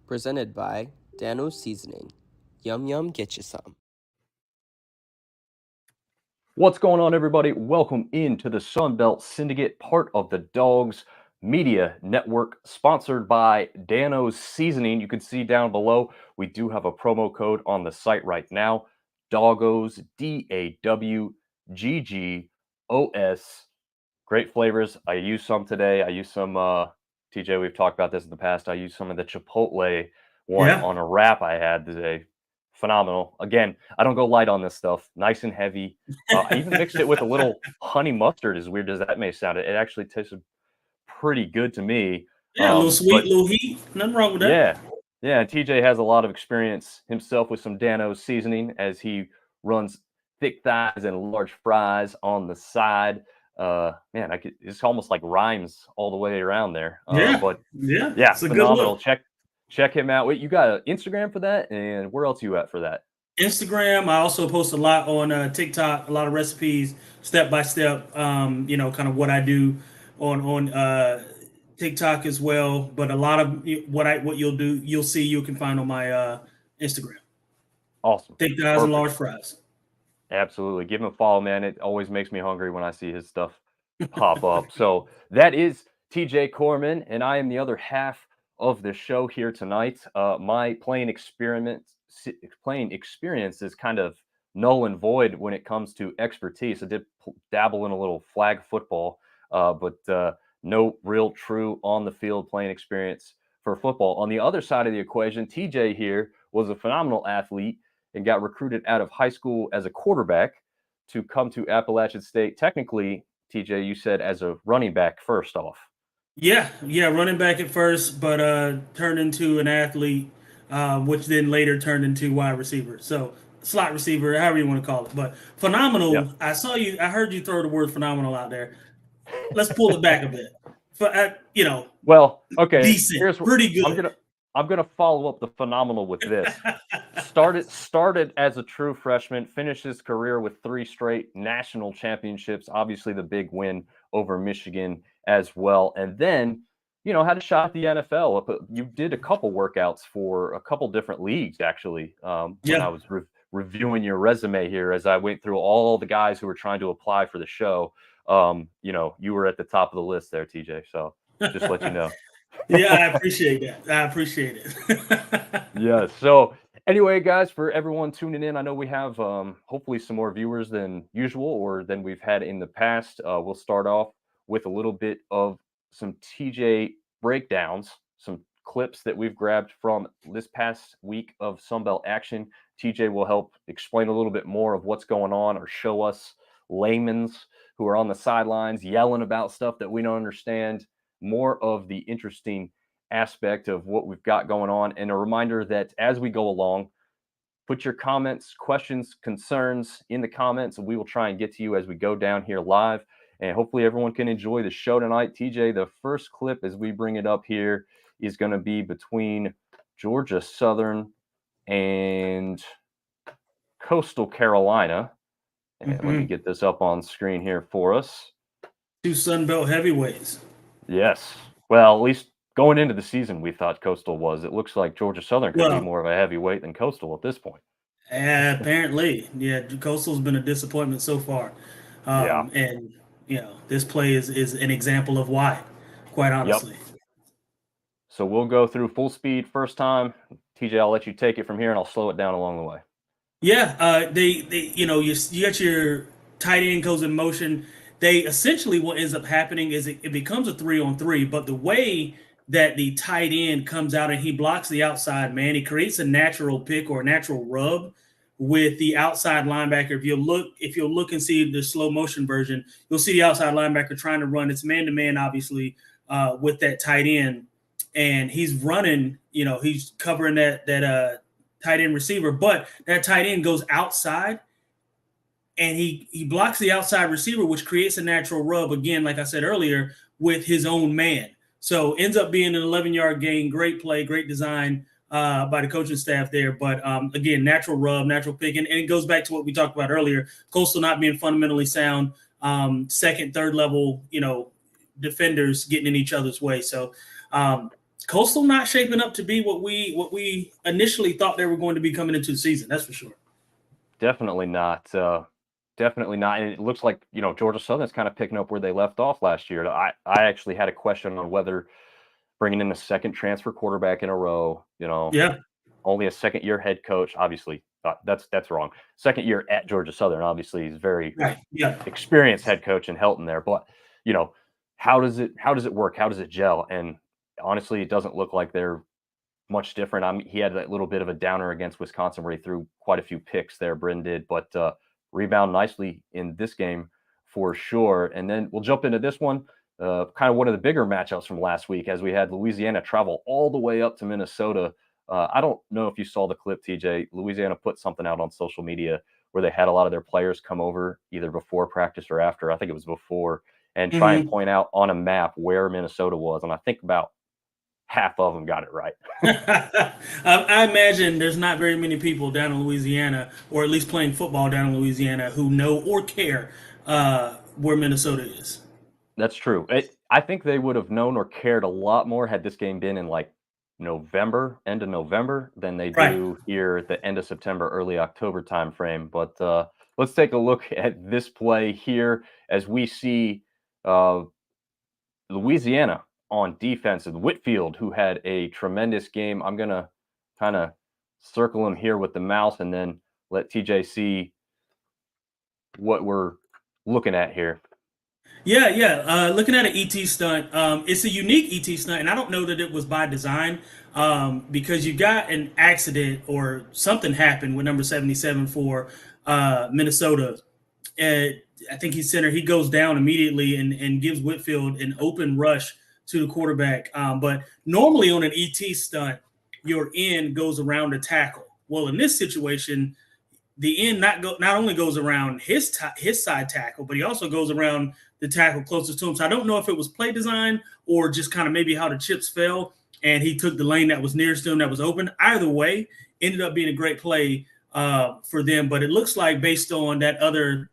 presented by Dano's Seasoning. Yum yum, get you some. What's going on, everybody? Welcome into the Sunbelt Syndicate, part of the Dogs Media Network, sponsored by Dano's Seasoning. You can see down below, we do have a promo code on the site right now, Doggos, DAWGGOS. Great flavors. I used some today. I used some, TJ, we've talked about this in the past. I used some of the Chipotle one on a wrap I had today. Phenomenal. Again, I don't go light on this stuff. Nice and heavy. I even mixed it with a little honey mustard, as weird as that may sound. It actually tasted pretty good to me. Yeah, a little sweet, a little heat. Nothing wrong with that. Yeah. TJ has a lot of experience himself with some Dano's seasoning as he runs thick thighs and large fries on the side. It's almost like rhymes all the way around there. Yeah, it's phenomenal. Check him out. Wait, you got an Instagram for that? And where else are you at for that? Instagram. I also post a lot on TikTok, a lot of recipes, step by step, kind of what I do on TikTok as well. But a lot of what you'll see, you can find on my Instagram. Awesome. Thick thighs and large fries. Absolutely. Give him a follow, man. It always makes me hungry when I see his stuff pop up. So that is TJ Corman, and I am the other half of the show here tonight. My playing experience is kind of null and void when it comes to expertise. I did dabble in a little flag football, but no real true on the field playing experience for football. On the other side of the equation, TJ here was a phenomenal athlete and got recruited out of high school as a quarterback to come to Appalachian State. Technically, TJ, you said as a running back first off. Yeah, running back at first, but turned into an athlete, which then later turned into wide receiver. So slot receiver, however you want to call it. But phenomenal. Yep. I heard you throw the word phenomenal out there. Let's pull it back a bit. Well, okay. Decent, pretty good. I'm gonna follow up the phenomenal with this. Started as a true freshman, finished his career with 3 straight national championships. Obviously, the big win over Michigan as well, and then had a shot at the NFL. You did a couple workouts for a couple different leagues, actually. When I was reviewing your resume here, as I went through all the guys who were trying to apply for the show, you were at the top of the list there, TJ. So just let you know. Yeah, I appreciate that. I appreciate it. Yeah. So anyway, guys, for everyone tuning in, I know we have hopefully some more viewers than usual or than we've had in the past. We'll start off with a little bit of some TJ breakdowns, some clips that we've grabbed from this past week of Sunbelt action. TJ will help explain a little bit more of what's going on or show us laymen's who are on the sidelines yelling about stuff that we don't understand. More of the interesting aspect of what we've got going on. And a reminder that as we go along, put your comments, questions, concerns in the comments, and we will try and get to you as we go down here live. And hopefully everyone can enjoy the show tonight. TJ, the first clip as we bring it up here is going to be between Georgia Southern and Coastal Carolina. And let me get this up on screen here for us. 2 Sunbelt heavyweights. Yes. Well, at least going into the season, we thought Coastal was. It looks like Georgia Southern could be more of a heavyweight than Coastal at this point. Apparently. Yeah, Coastal's been a disappointment so far. And, this play is an example of why, quite honestly. Yep. So we'll go through full speed first time. TJ, I'll let you take it from here, and I'll slow it down along the way. Yeah, you got your tight end goes in motion. They essentially what ends up happening is it becomes a 3-on-3, but the way that the tight end comes out and he blocks the outside man, he creates a natural pick or a natural rub with the outside linebacker. If you'll look and see the slow motion version, you'll see the outside linebacker trying to run. It's man-to-man, obviously, with that tight end. And he's running, he's covering that tight end receiver, but that tight end goes outside and he blocks the outside receiver, which creates a natural rub, again, like I said earlier, with his own man. So ends up being an 11-yard gain. Great play, great design by the coaching staff there. But, again, natural rub, natural pick. And it goes back to what we talked about earlier, Coastal not being fundamentally sound, second, third level, defenders getting in each other's way. So Coastal not shaping up to be what we initially thought they were going to be coming into the season. That's for sure. Definitely not. Definitely not. And it looks like, Georgia Southern's kind of picking up where they left off last year. I actually had a question on whether bringing in a second transfer quarterback in a row, Yeah. only a second-year head coach, obviously, that's wrong. Second year at Georgia Southern, obviously, he's very Right. Yeah. experienced head coach in Helton there. But, how does it work? How does it gel? And honestly, it doesn't look like they're much different. He had that little bit of a downer against Wisconsin where he threw quite a few picks there, Bryn did, but rebound nicely in this game for sure. And then we'll jump into this one, kind of one of the bigger matchups from last week as we had Louisiana travel all the way up to Minnesota. I don't know if you saw the clip, TJ. Louisiana put something out on social media where they had a lot of their players come over either before practice or after. I think it was before, and try and point out on a map where Minnesota was. And I think about half of them got it right. I imagine there's not very many people down in Louisiana, or at least playing football down in Louisiana, who know or care where Minnesota is. That's true. I think they would have known or cared a lot more had this game been in like November, end of November, than they do here at the end of September, early October timeframe. But let's take a look at this play here as we see Louisiana on defense and Whitfield, who had a tremendous game. I'm going to kind of circle him here with the mouse and then let TJ see what we're looking at here. Yeah. Looking at an ET stunt, it's a unique ET stunt, and I don't know that it was by design because you got an accident or something happened with number 77 for Minnesota. I think he's center. He goes down immediately and gives Whitfield an open rush to the quarterback. But normally on an ET stunt, your end goes around the tackle. Well, in this situation, the end not only goes around his side tackle, but he also goes around the tackle closest to him. So I don't know if it was play design or just kind of maybe how the chips fell and he took the lane that was nearest to him that was open. Either way, ended up being a great play for them. But it looks like based on that other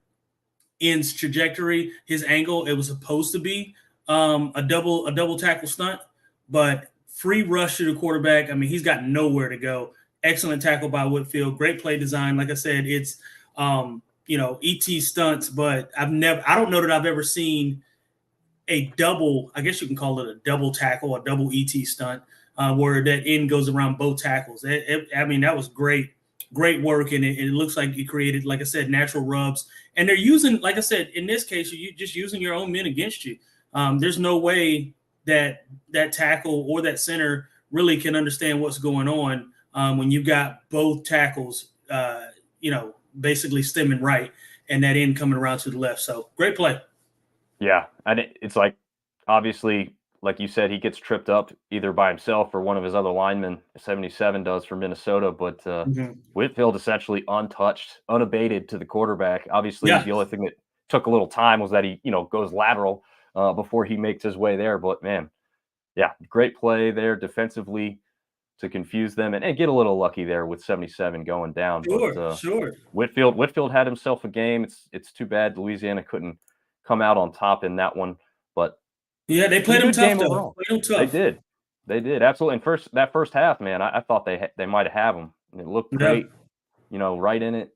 end's trajectory, his angle, it was supposed to be a double tackle stunt, but free rush to the quarterback. I mean, he's got nowhere to go. Excellent tackle by Whitfield. Great play design. Like I said, it's ET stunts, but I don't know that I've ever seen a double, I guess you can call it a double tackle, a double ET stunt, where that end goes around both tackles. I mean, that was great work, and it looks like you created, like I said, natural rubs. And they're using, like I said, in this case, you're just using your own men against you. There's no way that tackle or that center really can understand what's going on when you've got both tackles, basically stemming right and that end coming around to the left. So great play. Yeah. And it's like, obviously, like you said, he gets tripped up either by himself or one of his other linemen. 77 does for Minnesota, but Whitfield essentially untouched, unabated to the quarterback. Obviously, the only thing that took a little time was that he, goes lateral before he makes his way there. But man, great play there defensively to confuse them and get a little lucky there with 77 going down. Sure. Whitfield had himself a game. It's too bad Louisiana couldn't come out on top in that one, but yeah, they played them tough though. They did absolutely. And that first half, man, I thought they might have them. It looked great, right in it,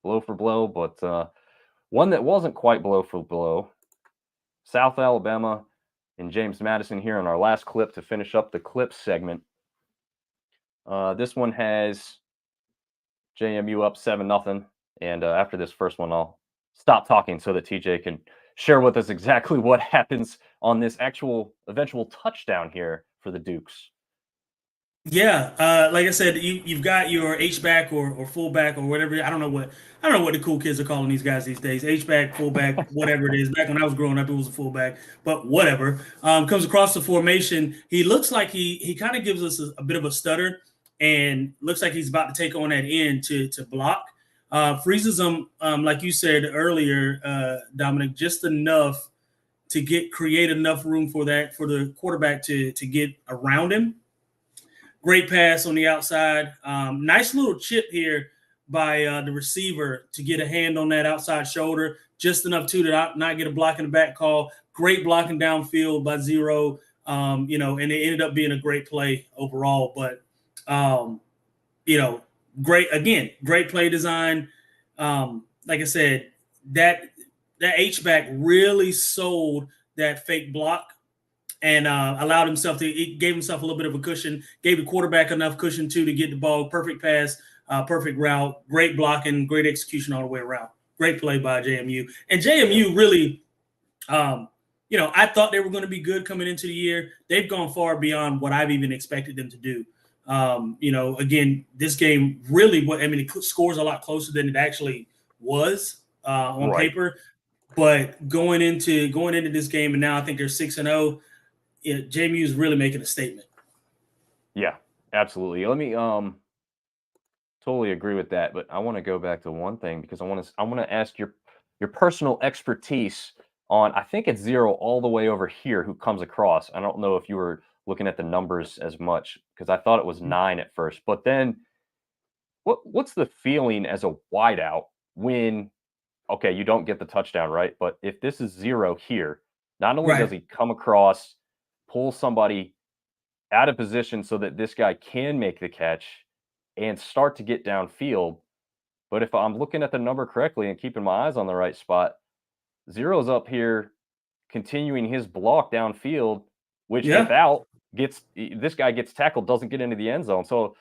blow for blow. But one that wasn't quite blow for blow, South Alabama and James Madison here in our last clip to finish up the clip segment. This one has JMU up 7-0, and after this first one, I'll stop talking so that TJ can share with us exactly what happens on this eventual touchdown here for the Dukes. Yeah, like I said, you've got your H-back or fullback or whatever. I don't know what the cool kids are calling these guys these days. H-back, fullback, whatever it is. Back when I was growing up, it was a fullback, but whatever. Comes across the formation. He looks like he kind of gives us a bit of a stutter and looks like he's about to take on that end to block. Freezes him, like you said earlier, Dominic, just enough to create enough room for the quarterback to get around him. Great pass on the outside. Nice little chip here by the receiver to get a hand on that outside shoulder, just enough to not get a block in the back call. Great blocking downfield by Zero. and it ended up being a great play overall. But, great play design. Like I said, that H-back really sold that fake block and allowed himself it gave himself a little bit of a cushion, gave the quarterback enough cushion too to get the ball. Perfect pass, perfect route, great blocking, great execution all the way around. Great play by JMU. And JMU really, I thought they were going to be good coming into the year. They've gone far beyond what I've even expected them to do. Again, this game really, it scores a lot closer than it actually was on paper. But going into this game, and now I think they're 6-0. JMU is really making a statement. Yeah, absolutely. Let me totally agree with that, but I want to go back to one thing because I want to ask your personal expertise on, I think it's 0 all the way over here who comes across. I don't know if you were looking at the numbers as much because I thought it was 9 at first. But then what's the feeling as a wideout when, okay, you don't get the touchdown, right? But if this is 0 here, not only does he come across, pull somebody out of position so that this guy can make the catch and start to get downfield, but if I'm looking at the number correctly and keeping my eyes on the right spot, 0's up here continuing his block downfield, which this guy gets tackled, doesn't get into the end zone. So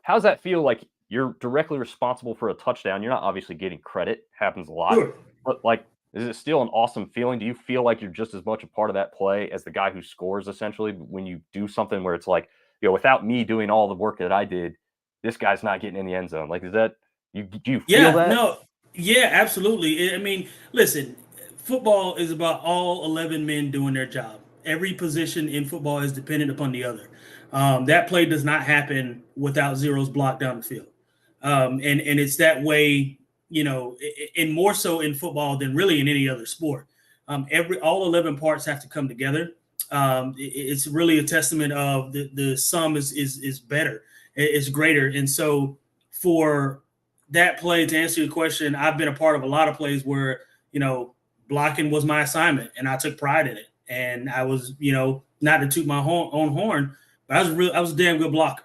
how's that feel? Like you're directly responsible for a touchdown. You're not obviously getting credit, happens a lot, but is it still an awesome feeling? Do you feel like you're just as much a part of that play as the guy who scores essentially when you do something where it's like, without me doing all the work that I did, this guy's not getting in the end zone? Like, is that, do you feel that? No. Yeah, absolutely. I mean, listen, football is about all 11 men doing their job. Every position in football is dependent upon the other. That play does not happen without 0's block down the field. And it's that way, and more so in football than really in any other sport. All 11 parts have to come together. It's really a testament of the sum is better. It's greater. And so for that play, to answer your question, I've been a part of a lot of plays where, blocking was my assignment and I took pride in it. And I was, not to toot my own horn, but I was a damn good blocker.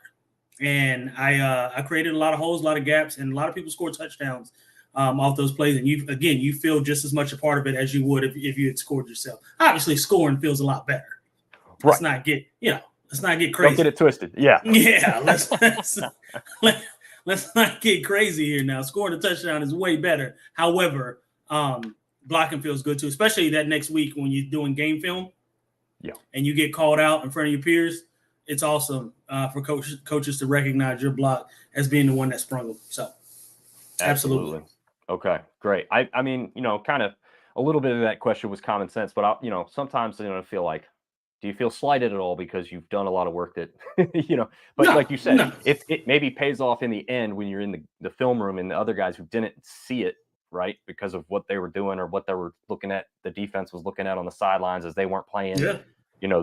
And I created a lot of holes, a lot of gaps, and a lot of people scored touchdowns off those plays. And you feel just as much a part of it as you would if you had scored yourself. Obviously, scoring feels a lot better. Let's not get crazy. Don't get it twisted. Yeah. Yeah. Let's not get crazy here now. Scoring a touchdown is way better. However, blocking feels good too, especially that next week when you're doing game film. Yeah. And you get called out in front of your peers. It's awesome for coaches to recognize your block as being the one that sprung them. So, absolutely. Okay, great. I mean, kind of a little bit of that question was common sense, but sometimes I feel like, do you feel slighted at all because you've done a lot of work that, but like you said, it maybe pays off in the end when you're in the film room and the other guys who didn't see it, right, because of what they were doing or what they were looking at, the defense was looking at on the sidelines as they weren't playing. Yeah.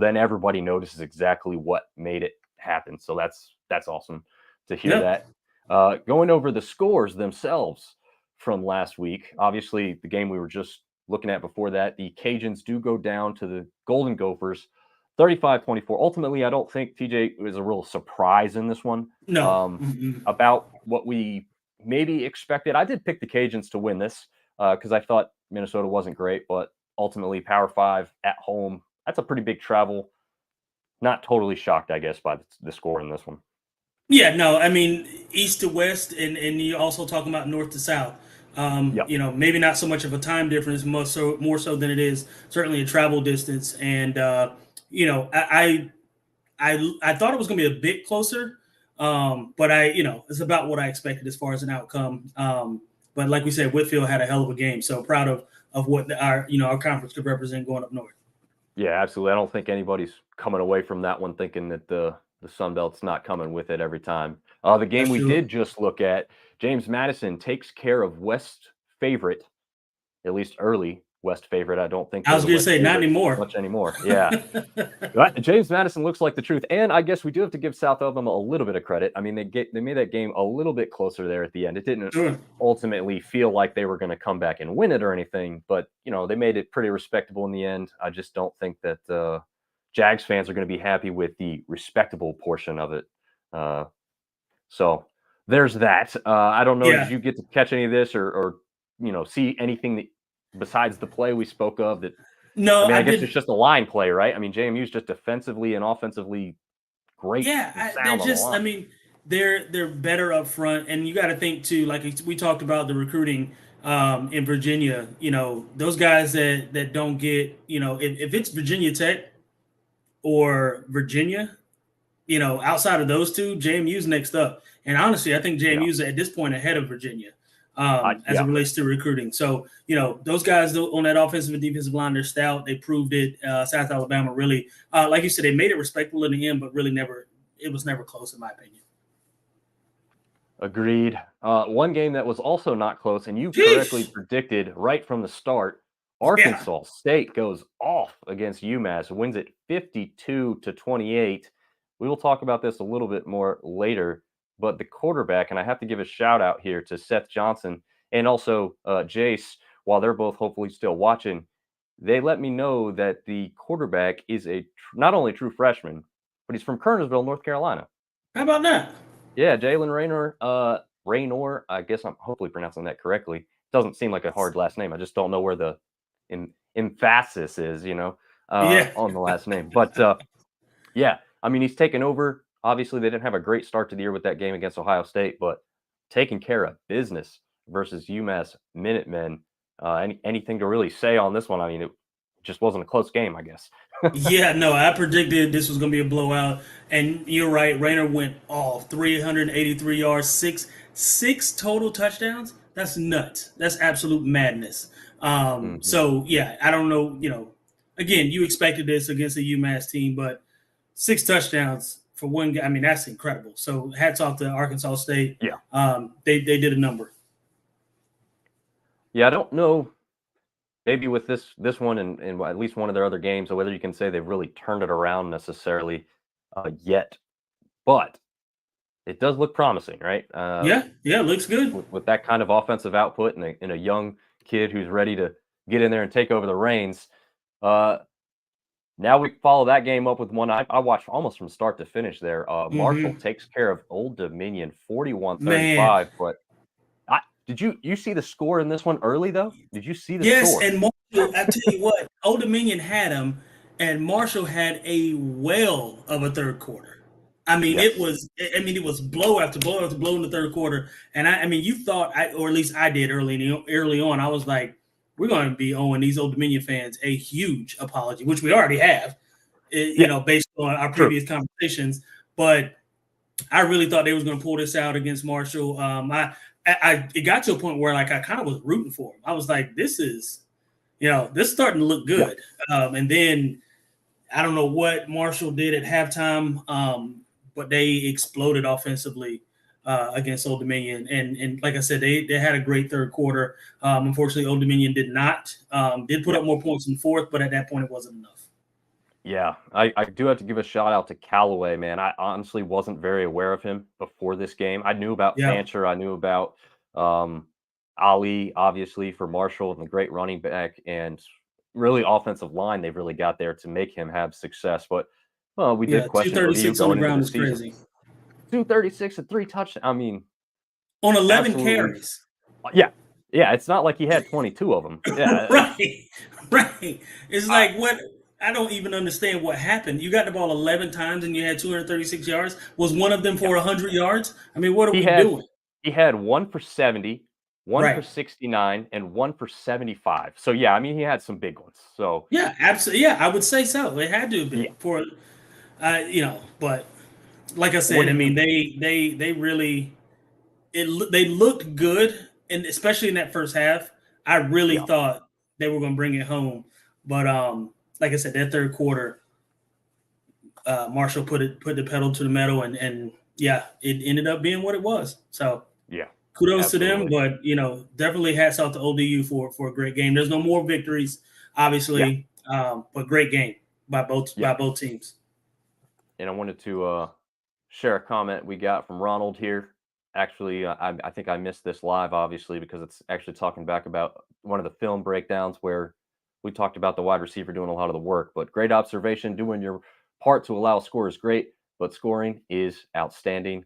Then everybody notices exactly what made it happen. So that's awesome to hear that. Going over the scores themselves from last week, obviously the game we were just looking at before that, the Cajuns do go down to the Golden Gophers 35-24. Ultimately, I don't think TJ was a real surprise in this one. No. About what we maybe expected. I did pick the Cajuns to win this because I thought Minnesota wasn't great, but ultimately Power 5 at home, that's a pretty big travel. Not totally shocked, I guess, by the score in this one. Yeah, no, I mean, east to west, and you're also talking about north to south. Maybe not so much of a time difference, more so than it is certainly a travel distance. And I thought it was going to be a bit closer, but it's about what I expected as far as an outcome. But like we said, Whitfield had a hell of a game, so proud of what our conference could represent going up north. Yeah, absolutely. I don't think anybody's coming away from that one thinking that the Sun Belt's not coming with it every time. The game we did just look at, James Madison takes care of West favorite, at least early West favorite. I don't think I was going to say not anymore. Much anymore. Yeah. James Madison looks like the truth. And I guess we do have to give South Alabama a little bit of credit. I mean, they made that game a little bit closer there at the end. It didn't ultimately feel like they were going to come back and win it or anything, but they made it pretty respectable in the end. I just don't think that Jags fans are going to be happy with the respectable portion of it. So there's that. I don't know. Yeah. Did you get to catch any of this or see anything that besides the play we spoke of? That No, I I guess did. it's just a line play, right? I mean, JMU's just defensively and offensively great and They're sound on the just. I line. mean, they're better up front, and you got to think too. Like we talked about the recruiting in Virginia. Those guys that don't get. If it's Virginia Tech or Virginia, outside of those two, JMU's next up. And honestly, I think JMU's at this point ahead of Virginia as it relates to recruiting. So, those guys on that offensive and defensive line, they're stout. They proved it. South Alabama really, like you said, they made it respectable in the end, but really it was never close in my opinion. Agreed. One game that was also not close, and you correctly predicted right from the start, Arkansas State goes off against UMass, wins it 52-28. We will talk about this a little bit more later, but the quarterback, and I have to give a shout out here to Seth Johnson and also Jace, while they're both hopefully still watching, they let me know that the quarterback is not only a true freshman, but he's from Kernersville, North Carolina. How about that? Yeah, Jalen Raynor, I guess I'm hopefully pronouncing that correctly. Doesn't seem like a hard last name. I just don't know where the emphasis is, on the last name. But yeah, I mean, he's taken over. Obviously, they didn't have a great start to the year with that game against Ohio State, but taking care of business versus UMass Minutemen. Anything to really say on this one? I mean, it just wasn't a close game, I guess. Yeah, no, I predicted this was going to be a blowout, and you're right. Rayner went off 383 yards, six total touchdowns. That's nuts. That's absolute madness. So yeah, I don't know. Again, you expected this against a UMass team, but 6 touchdowns for one guy. I mean, that's incredible. So hats off to Arkansas State. Yeah, they did a number. Yeah, I don't know. Maybe with this one and at least one of their other games, or whether you can say they've really turned it around necessarily yet, but it does look promising, right? Yeah, looks good with that kind of offensive output and a young kid who's ready to get in there and take over the reins. Now we follow that game up with one I watched almost from start to finish there. Marshall takes care of Old Dominion 41-35, but did you see the score in this one early, though? Did you see the score? Yes, and Marshall, I tell you what, Old Dominion had him, and Marshall had a whale of a third quarter. I mean, it was blow after blow after blow in the third quarter. And I mean, you thought, or at least I did early on, I was like, we're going to be owing these Old Dominion fans a huge apology, which we already have, based on our previous conversations. But I really thought they was going to pull this out against Marshall. It got to a point where like I kind of was rooting for him. I was like, this is starting to look good. Yeah. And then I don't know what Marshall did at halftime, but they exploded offensively against Old Dominion. And like I said, they had a great third quarter. Unfortunately, Old Dominion did not. Did put up more points in the fourth, but at that point it wasn't enough. Yeah, I do have to give a shout out to Callaway, man. I honestly wasn't very aware of him before this game. I knew about Fancher. I knew about Ali, obviously, for Marshall and the great running back and really offensive line they've really got there to make him have success. But, we did question 236 on the ground is crazy. 236 and 3 touchdowns. I mean, on 11 carries. Yeah. Yeah, it's not like he had 22 of them. Yeah. Right. It's like what – I don't even understand what happened. You got the ball 11 times and you had 236 yards. Was one of them for 100 yards? I mean, what are we doing? He had 1 for 70, 1 for 69, and 1 for 75. So, yeah, I mean, he had some big ones. So yeah, absolutely. Yeah, I would say so. It had to have been for, but like I said, I mean, they really they looked good, and especially in that first half. I really thought they were going to bring it home, but like I said, that third quarter, Marshall put the pedal to the metal, and it ended up being what it was. So kudos to them, but definitely hats off to ODU for a great game. There's no more victories, obviously, but great game by both teams. And I wanted to share a comment we got from Ronald here. Actually, I think I missed this live, obviously, because it's actually talking back about one of the film breakdowns where we talked about the wide receiver doing a lot of the work, but great observation. Doing your part to allow a score is great, but scoring is outstanding.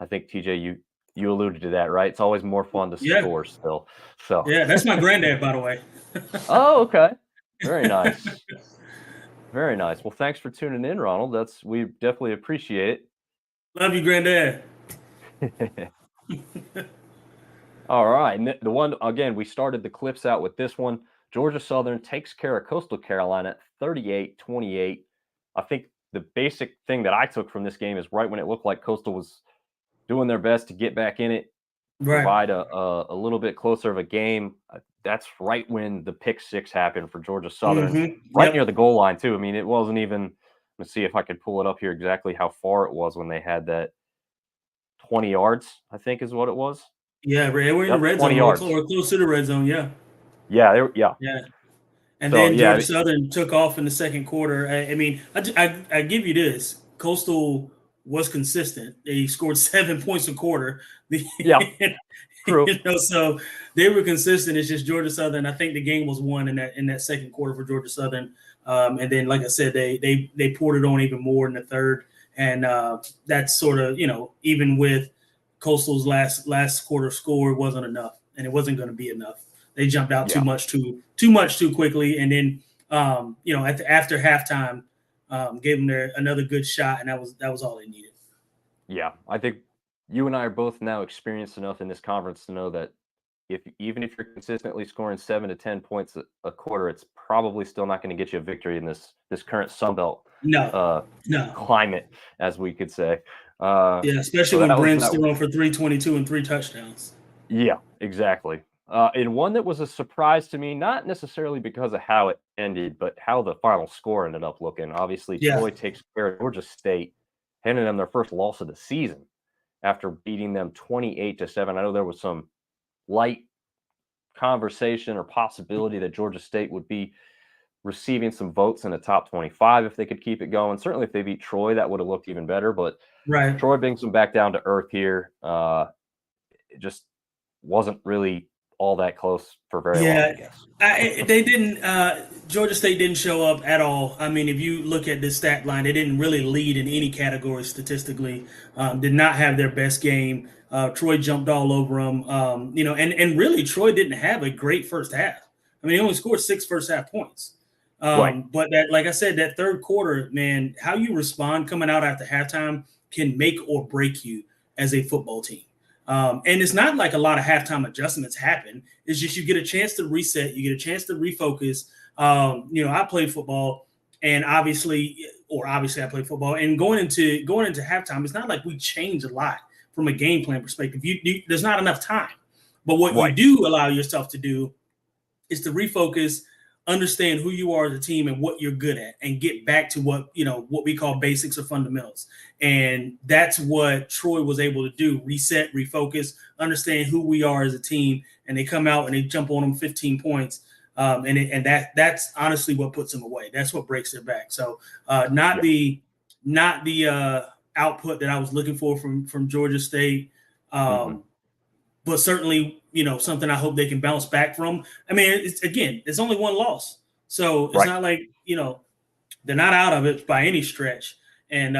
I think TJ, you alluded to that, right? It's always more fun to Yeah. score still. So Yeah, that's my granddad, by the way. oh, okay. Very nice. Very nice. Well, thanks for tuning in, Ronald. We definitely appreciate Love you, granddad. it. All right. And the one, again, we started the clips out with this one. Georgia Southern takes care of Coastal Carolina 38-28. I think the basic thing that I took from this game is right when it looked like Coastal was doing their best to get back in it, Right. provide a little bit closer of a game. That's right when the pick six happened for Georgia Southern, right near the goal line, too. I mean, it wasn't even – let's see if I could pull it up here exactly how far it was when they had that 20 yards, I think is what it was. Yeah, they were in the red zone or close to the red zone, yeah. Yeah, yeah. And so, then Georgia Southern took off in the second quarter. I mean, I give you this. Coastal was consistent. They scored 7 points a quarter. Yeah, true. So they were consistent. It's just Georgia Southern. I think the game was won in that second quarter for Georgia Southern. And then, like I said, they poured it on even more in the third. And that's sort of, even with Coastal's last quarter score, it wasn't enough, and it wasn't going to be enough. They jumped out too much too quickly, and then after halftime, gave them another good shot, and that was all they needed. Yeah, I think you and I are both now experienced enough in this conference to know that even if you're consistently scoring 7 to 10 points a quarter, it's probably still not going to get you a victory in this current Sunbelt climate, as we could say. Especially when Brent's throwing for 322 and 3 touchdowns. Yeah, exactly. And one that was a surprise to me, not necessarily because of how it ended, but how the final score ended up looking. Obviously, Troy takes care of Georgia State, handing them their first loss of the season after beating them 28-7. I know there was some light conversation or possibility that Georgia State would be receiving some votes in the top 25 if they could keep it going. Certainly, if they beat Troy, that would have looked even better. But Troy brings them back down to earth here. It just wasn't really all that close for very long, I guess. They didn't. Georgia State didn't show up at all. I mean, if you look at this stat line, they didn't really lead in any category statistically. Did not have their best game. Troy jumped all over them. And really, Troy didn't have a great first half. I mean, he only scored 6 first half points. But that, like I said, that third quarter, man, how you respond coming out after halftime can make or break you as a football team. And it's not like a lot of halftime adjustments happen. It's just you get a chance to reset. You get a chance to refocus. I played football, and obviously I played football. And going into halftime, it's not like we change a lot from a game plan perspective. There's not enough time. But what you do allow yourself to do is to refocus, understand who you are as a team and what you're good at, and get back to what we call basics or fundamentals. And that's what Troy was able to do: reset, refocus, understand who we are as a team. And they come out and they jump on them 15 points. That's honestly what puts them away. That's what breaks their back. So not the output that I was looking for from Georgia State. But certainly, something I hope they can bounce back from. I mean, it's only one loss. So it's not like, they're not out of it by any stretch. And,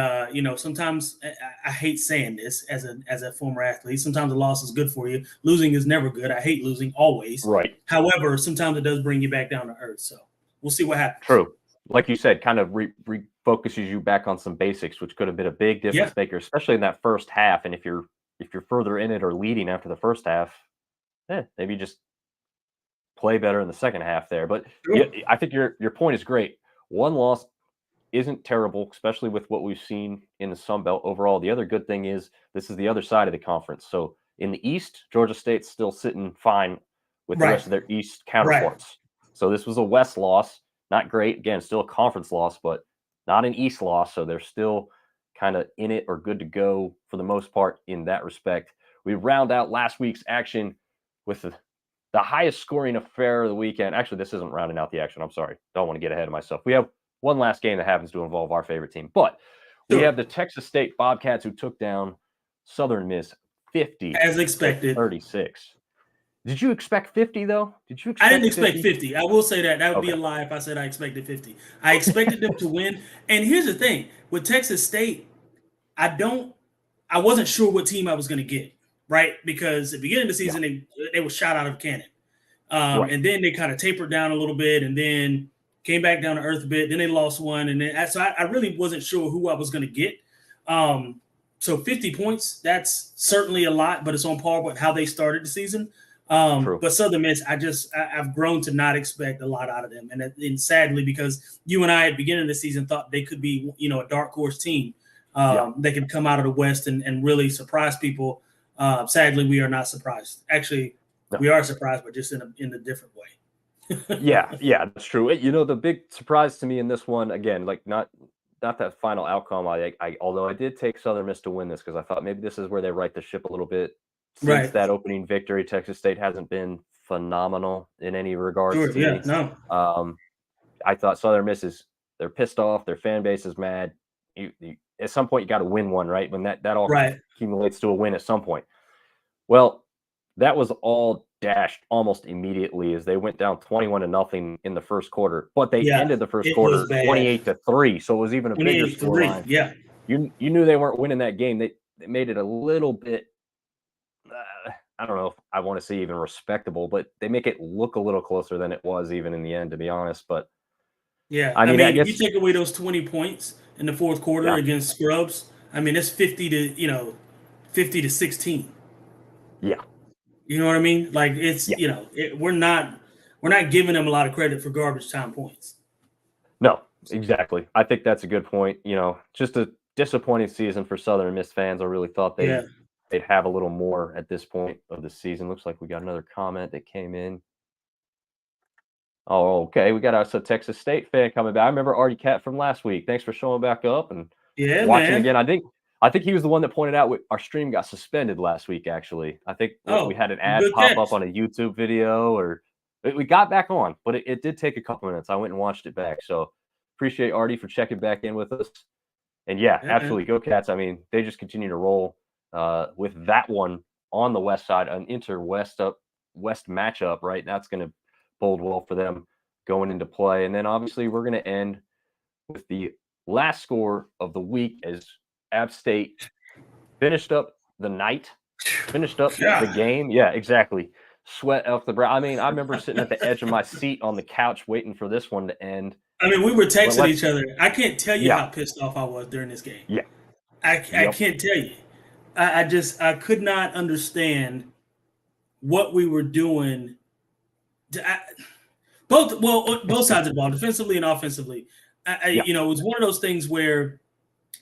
sometimes I hate saying this as a former athlete. Sometimes a loss is good for you. Losing is never good. I hate losing always. Right. However, sometimes it does bring you back down to earth. So we'll see what happens. True. Like you said, kind of refocuses you back on some basics, which could have been a big difference maker, especially in that first half. And if you're further in it or leading after the first half, maybe just play better in the second half there. But I think your point is great. One loss isn't terrible, especially with what we've seen in the Sun Belt overall. The other good thing is this is the other side of the conference. So in the East, Georgia State's still sitting fine with the rest of their East counterparts. So this was a West loss. Not great. Again, still a conference loss, but not an East loss. So they're still kind of in it or good to go for the most part in that respect. We round out last week's action with the highest scoring affair of the weekend. Actually, this isn't rounding out the action. I'm sorry. Don't want to get ahead of myself. We have one last game that happens to involve our favorite team. But we have the Texas State Bobcats who took down Southern Miss 50 as expected 36. Did you expect 50 though? Did you I expect didn't expect 50. I will say that. That would be a Okay. lie if I said I expected 50. I expected them to win. And here's the thing with Texas State, I wasn't sure what team I was going to get, right? Because at the beginning of the season, they were shot out of a cannon. Right. And then they kind of tapered down a little bit and then came back down to earth a bit. Then they lost one. And then so I really wasn't sure who I was going to get. So 50 points, that's certainly a lot, but it's on par with how they started the season. But Southern Miss, I've grown to not expect a lot out of them. And sadly, because you and I at the beginning of the season thought they could be, a dark horse team. They could come out of the West and really surprise people. Sadly, we are not surprised. Actually, we are surprised, but just in a different way. yeah, that's true. The big surprise to me in this one, again, like not that final outcome. Although I did take Southern Miss to win this because I thought maybe this is where they right the ship a little bit. Since that opening victory, Texas State hasn't been phenomenal in any regards to me. No. I thought Southern Miss they're pissed off. Their fan base is mad. You at some point you got to win one, right? When that all accumulates to a win at some point. Well, that was all dashed almost immediately as they went down 21-0 in the first quarter. But they ended the first quarter 28-3, so it was even a bigger scoreline. Yeah, you knew they weren't winning that game. They made it a little bit. I don't know if I want to say even respectable, but they make it look a little closer than it was even in the end, to be honest. But yeah, I mean if you take away those 20 points in the fourth quarter against Scrubs, I mean it's 50 to 16. Yeah, you know what I mean. Like it's we're not giving them a lot of credit for garbage time points. No, exactly. I think that's a good point. Just a disappointing season for Southern Miss fans. I really thought they'd have a little more at this point of the season. Looks like we got another comment that came in. Oh, okay. We got a Texas State fan coming back. I remember Artie Cat from last week. Thanks for showing back up and watching again. I think he was the one that pointed out our stream got suspended last week, actually. I think we had an ad pop up on a YouTube video or we got back on, but it did take a couple minutes. I went and watched it back. So appreciate Artie for checking back in with us. And absolutely. Go Cats. I mean, they just continue to roll. With that one on the west side, an inter-west matchup, right? That's going to bode well for them going into play. And then obviously we're going to end with the last score of the week as App State finished up the night, finished up the game. Yeah, exactly. Sweat off the brow. I mean, I remember sitting at the edge of my seat on the couch waiting for this one to end. I mean, we were texting each other. I can't tell you how pissed off I was during this game. Yeah. I can't tell you. I could not understand what we were doing. Both sides of the ball, defensively and offensively. It was one of those things where,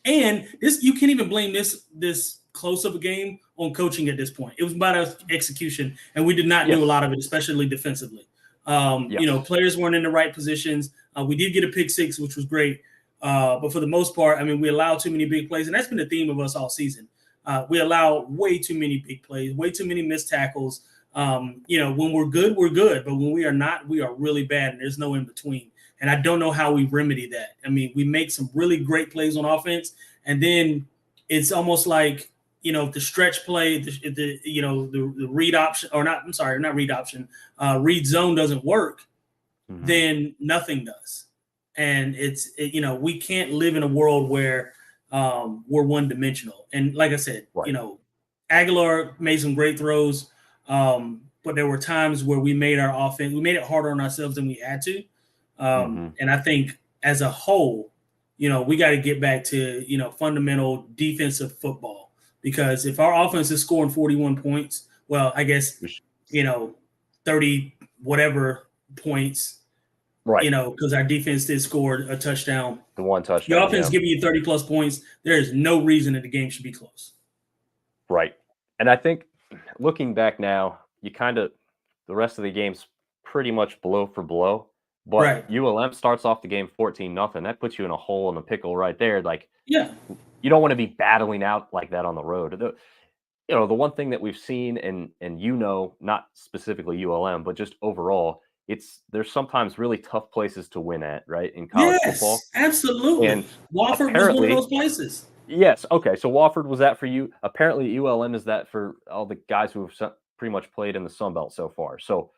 and this you can't even blame this close of a game on coaching at this point. It was about our execution, and we did not do a lot of it, especially defensively. Players weren't in the right positions. We did get a pick six, which was great, but for the most part, I mean, we allowed too many big plays, and that's been the theme of us all season. We allow way too many big plays, way too many missed tackles. When we're good, but when we are not, we are really bad, and there's no in between. And I don't know how we remedy that. I mean, we make some really great plays on offense, and then it's almost like the stretch play, the read option, or not. I'm sorry, not read option. Read zone doesn't work, then nothing does. And we can't live in a world where we're one dimensional. And like I said, Aguilar made some great throws, but there were times where we made it harder on ourselves than we had to. And I think as a whole, we got to get back to, fundamental defensive football, because if our offense is scoring 41 points, well, I guess, 30 whatever points, right? Because our defense did score a touchdown. The one touchdown. Your offense giving you 30 plus points. There is no reason that the game should be close. Right. And I think looking back now, the rest of the game's pretty much blow for blow. But ULM starts off the game 14-0. That puts you in a hole in the pickle right there. Like, you don't want to be battling out like that on the road. The one thing that we've seen, and not specifically ULM, but just overall, there's sometimes really tough places to win at, right, in college football. Absolutely. And Wofford was one of those places. Yes. Okay. So Wofford was that for you. Apparently ULM is that for all the guys who have pretty much played in the Sun Belt so far. So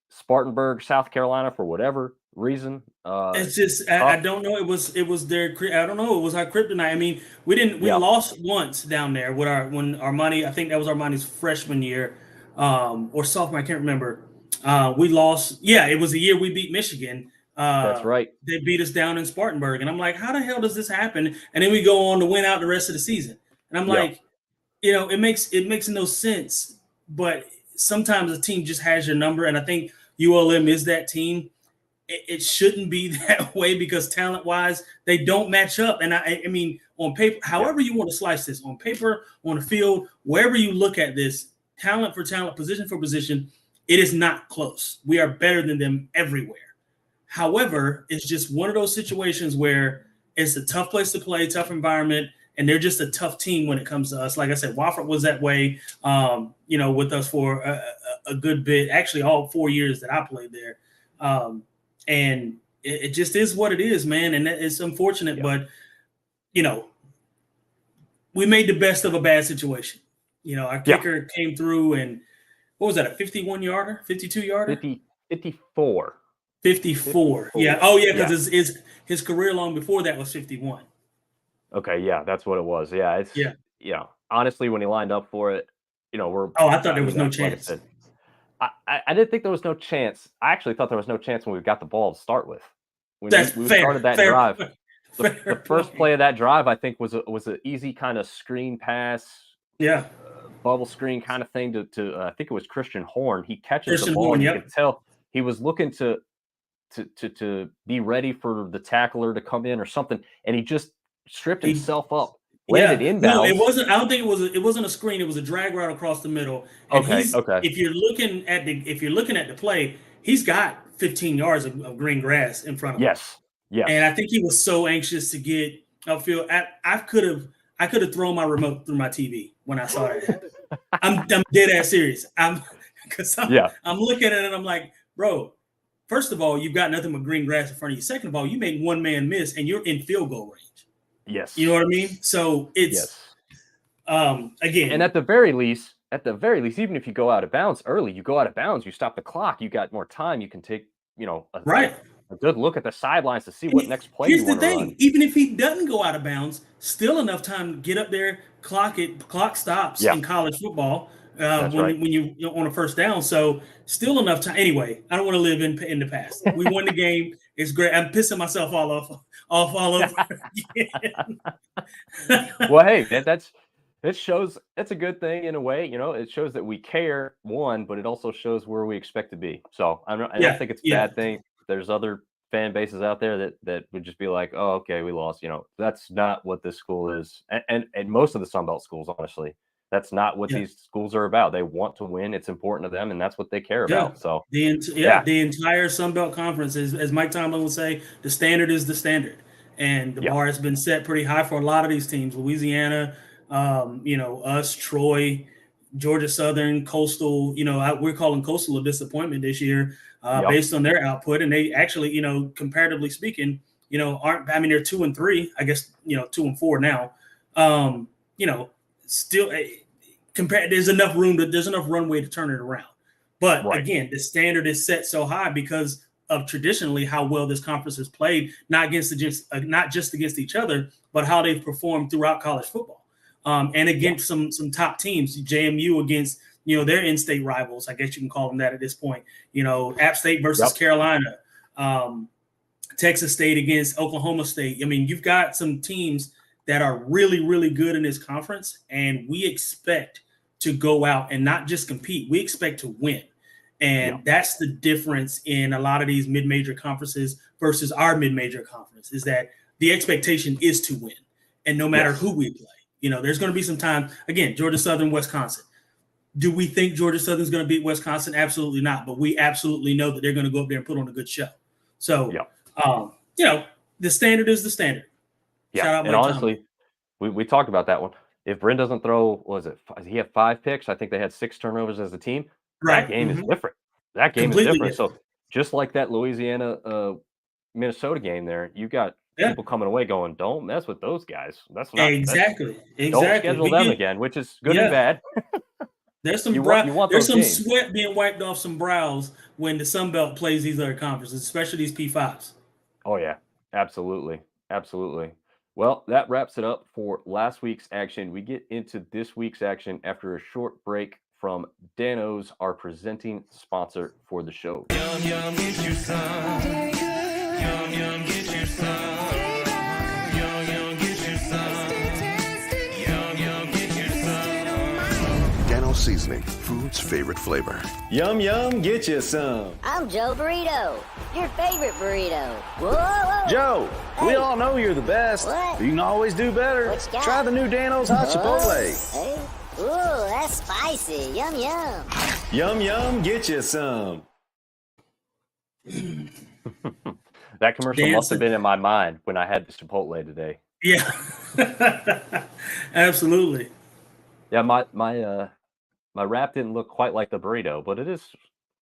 Spartanburg, South Carolina, for whatever reason, It's just I don't know. It was their I don't know. It was our kryptonite. I mean, we lost once down there with when Armani. I think that was Armani's freshman year, or sophomore. I can't remember. We lost. Yeah, it was the year we beat Michigan. That's right. They beat us down in Spartanburg, and I'm like, how the hell does this happen? And then we go on to win out the rest of the season, and I'm like, it makes no sense. But sometimes a team just has your number, and I think ULM is that team. It shouldn't be that way because talent-wise, they don't match up. And I mean, on paper, however you want to slice this, on paper, on the field, wherever you look at this, talent for talent, position for position, it is not close. We are better than them everywhere. However, it's just one of those situations where it's a tough place to play, tough environment, and they're just a tough team when it comes to us. Like I said, Wofford was that way, with us for a good bit, actually all 4 years that I played there. And it just is what it is, man. And it's unfortunate, but, we made the best of a bad situation. Our kicker came through and what was that, a 51-yarder, 52-yarder? 54. 54. Yeah. Oh, yeah, because his career long before that was 51. Okay, yeah, that's what it was. Yeah, honestly, when he lined up for it, I thought there was no chance. Like I didn't think there was no chance. I actually thought there was no chance when we got the ball to start with. When we started that drive. The first play of that drive, I think, was an easy kind of screen pass. Yeah. Bubble screen kind of thing to I think it was Christian Horn. He catches the ball. And you could tell he was looking to be ready for the tackler to come in or something, and he just stripped himself up. Landed inbounds. No, it wasn't. I don't think it wasn't a screen. It was a drag route across the middle. And okay. If you're looking at the play, he's got 15 yards of green grass in front of him. Yes. And I think he was so anxious to get upfield. I could have thrown my remote through my TV when I saw that happen. I'm dead ass serious. I'm looking at it and I'm like, bro. First of all, you've got nothing but green grass in front of you. Second of all, you make one man miss and you're in field goal range. Yes. You know what I mean? So it's again. And at the very least, even if you go out of bounds early, you stop the clock, you got more time, you can take, a good look at the sidelines to see what next play you want to run. Here's the thing, even if he doesn't go out of bounds, still enough time to get up there, clock stops in college football when you're on a first down. So still enough time. Anyway, I don't want to live in the past. We won the game. It's great. I'm pissing myself all over again. Well, hey, it shows it's a good thing in a way. It shows that we care, one, but it also shows where we expect to be. So I don't think it's a bad thing. There's other fan bases out there that would just be like, oh, okay, we lost. That's not what this school is. And most of the Sun Belt schools, honestly, that's not what these schools are about. They want to win. It's important to them, and that's what they care about. So the entire Sun Belt Conference is, as Mike Tomlin would say, the standard is the standard. And the bar has been set pretty high for a lot of these teams. Louisiana, us, Troy, Georgia Southern, Coastal. We're calling Coastal a disappointment this year based on their output. And they actually, comparatively speaking, aren't. I mean, they're 2-3. I guess 2-4 now. Still there's enough runway to turn it around. But again, the standard is set so high because of traditionally how well this conference has played, not just against each other, but how they've performed throughout college football, and against some top teams. JMU against their in-state rivals, I guess you can call them that at this point. App State versus Carolina, Texas State against Oklahoma State. I mean, you've got some teams that are really, really good in this conference, and we expect to go out and not just compete. We expect to win. And that's the difference in a lot of these mid-major conferences versus our mid-major conference, is that the expectation is to win. And no matter who we play, there's going to be some time. Again, Georgia Southern, Wisconsin. Do we think Georgia Southern is going to beat Wisconsin? Absolutely not. But we absolutely know that they're going to go up there and put on a good show. So, the standard is the standard. Yeah, and honestly, we talked about that one. If Bryn doesn't throw, he had 5 picks? I think they had 6 turnovers as a team. That game is different. That game is different. So just like that Louisiana Minnesota game there, you got people coming away going, don't mess with those guys. That's not exactly. Don't schedule them again, which is good and bad. There's some you want there's those some games. sweat being wiped off some brows when the Sun Belt plays these other conferences, especially these P5s. Oh yeah, absolutely, absolutely. Well, that wraps it up for last week's action. We get into this week's action after a short break from Dano's, our presenting sponsor for the show. Yum yum, get you some. Yum yum, get you some. Yum yum, get you some. Yum yum, get you some. Dano Seasoning, food's favorite flavor. Yum yum, get you some. I'm Joe Burrito, your favorite burrito. Whoa, whoa. Joe, we Hey. all know you're the best. What? You can always do better. What you got? Try the new Dano's Hot Chipotle. Hey. Ooh, that's spicy. Yum, yum. Yum yum, get you some. That commercial must Dancing. have been in my mind when I had the Chipotle today. Yeah, absolutely. Yeah, my wrap didn't look quite like the burrito, but it is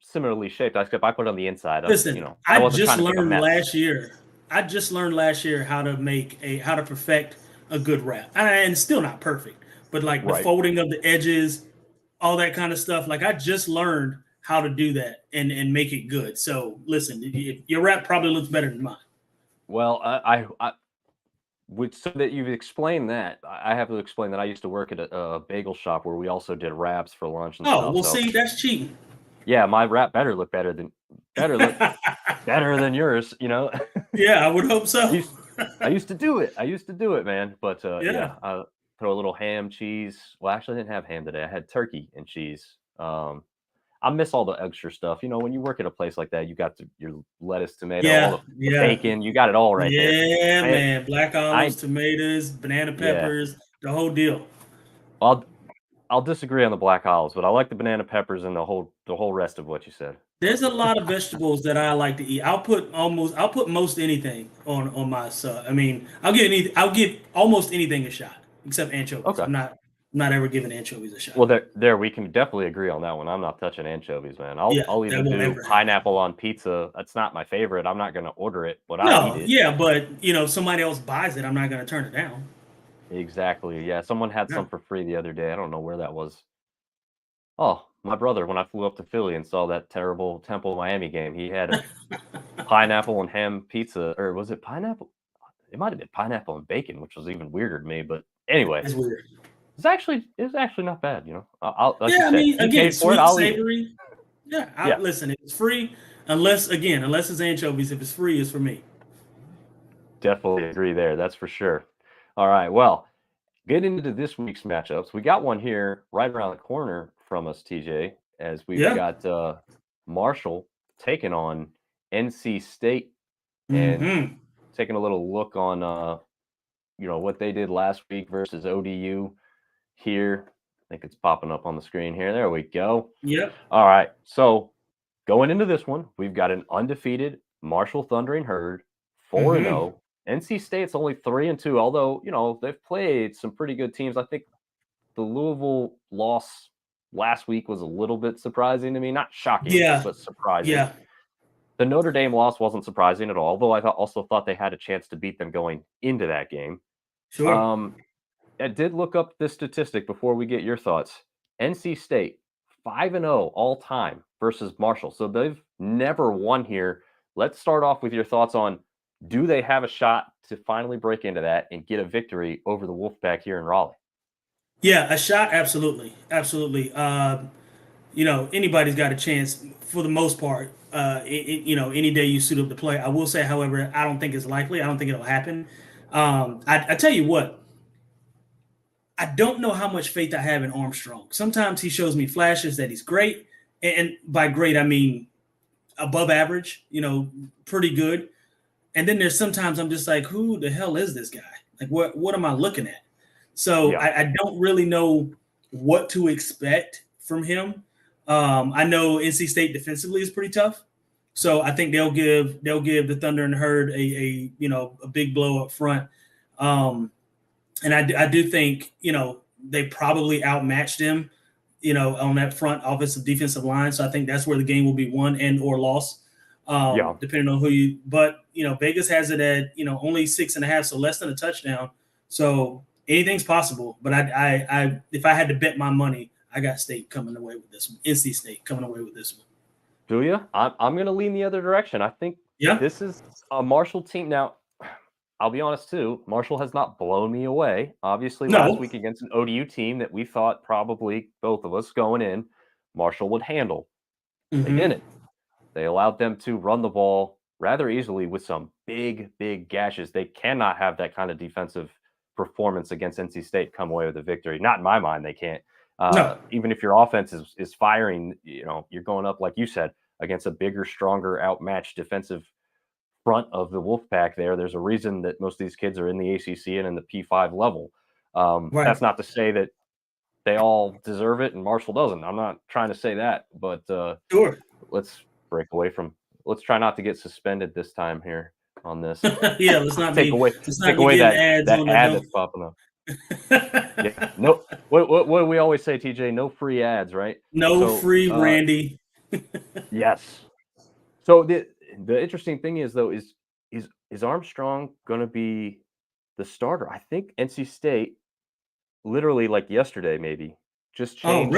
similarly shaped. Except I put it on the inside. Listen, I I wasn't just trying to make a learned mess. last year. I just learned last year how to perfect a good wrap, and still not perfect, but like the Right. folding of the edges, all that kind of stuff. Like I just learned how to do that and make it good. So listen, your wrap probably looks better than mine. Well, I so that you've explained that, I have to explain that I used to work at a bagel shop where we also did wraps for lunch and Oh, stuff. well, so, see, that's cheating. yeah, my wrap better look better than yours. You know, Yeah, I would hope so. I used to do it, man. But Yeah. yeah, I put a little ham, cheese. Well, actually, I didn't have ham today. I had turkey and cheese. I miss all the extra stuff. You know, when you work at a place like that, you got your lettuce, tomato, Yeah, all the yeah. bacon. You got it all right there. Yeah, Man, man. Black olives, tomatoes, banana Yeah. peppers, the whole deal. I'll disagree on the black olives, but I like the banana peppers and the whole rest of what you said. There's a lot of vegetables that I like to eat. I'll put most anything on my sub. I mean, I'll give almost anything a shot except anchovies. Okay. I'm not ever giving anchovies a shot. Well, there we can definitely agree on that one. I'm not touching anchovies, man. I'll Yeah, I'll that even won't do ever happen. pineapple on pizza. That's not my favorite. I'm not going to order it, but I'll No, eat it. yeah, but if somebody else buys it, I'm not going to turn it down. Exactly. Yeah, someone had Yeah. some for free the other day. I don't know where that was. Oh, my brother, when I flew up to Philly and saw that terrible Temple Miami game, he had a pineapple and ham pizza, or was it pineapple? It might have been pineapple and bacon, which was even weirder to me. But anyway, That's weird. it's actually not bad. You know, I'll like you Yeah, I said, mean, you again, paid it's for it, sweet, I'll eat it. savory. Yeah, Yeah. listen, it's free unless it's anchovies. If it's free, it's for me. Definitely agree there. That's for sure. All right. Well, getting into this week's matchups, we got one here right around the corner from us, TJ, as we've Yeah. got Marshall taking on NC State and Mhm. taking a little look on what they did last week versus ODU here. I think it's popping up on the screen here. There we go. Yep. All right. So going into this one, we've got an undefeated Marshall Thundering Herd, 4-0. NC State's only 3-2, although, they've played some pretty good teams. I think the Louisville loss last week was a little bit surprising to me. Not shocking, Yeah. but surprising. Yeah. The Notre Dame loss wasn't surprising at all, although I also thought they had a chance to beat them going into that game. Sure. I did look up this statistic before we get your thoughts. NC State, 5-0 all time versus Marshall. So they've never won here. Let's start off with your thoughts on, do they have a shot to finally break into that and get a victory over the Wolfpack here in Raleigh? Yeah, a shot, absolutely. Absolutely. Anybody's got a chance for the most part. Any day you suit up to play. I will say, however, I don't think it's likely. I don't think it'll happen. I tell you what, I don't know how much faith I have in Armstrong. Sometimes he shows me flashes that he's great. And by great, I mean above average, pretty good. And then there's sometimes I'm just like, who the hell is this guy? Like, what am I looking at? So Yeah. I don't really know what to expect from him. I know NC State defensively is pretty tough. So I think they'll give the Thunder and Herd a big blow up front. And I do think, they probably outmatched them, on that front offensive defensive line. So I think that's where the game will be won and or lost. Depending on but Vegas has it at, only 6.5, so less than a touchdown. So anything's possible. But I if I had to bet my money, I got State coming away with this one. NC State coming away with this one. Do you? I'm going to lean the other direction. I think this is a Marshall team. Now, I'll be honest too. Marshall has not blown me away. Obviously, last week against an ODU team that we thought probably both of us going in, Marshall would handle. They didn't. They allowed them to run the ball rather easily with some big, big gashes. They cannot have that kind of defensive performance against NC State come away with a victory. Not in my mind, they can't. Even if your offense is firing, you're going up, like you said, against a bigger, stronger, outmatched defensive front of the Wolfpack there. There's a reason that most of these kids are in the ACC and in the P5 level. That's not to say that they all deserve it and Marshall doesn't. I'm not trying to say that, but let's break away from. Let's try not to get suspended this time here on this. Let's not take away that ad that's popping up. No. What do we always say, TJ? No free ads, right? No free Randy. Yes. So the interesting thing is though is Armstrong going to be the starter? I think NC State literally like yesterday maybe just changed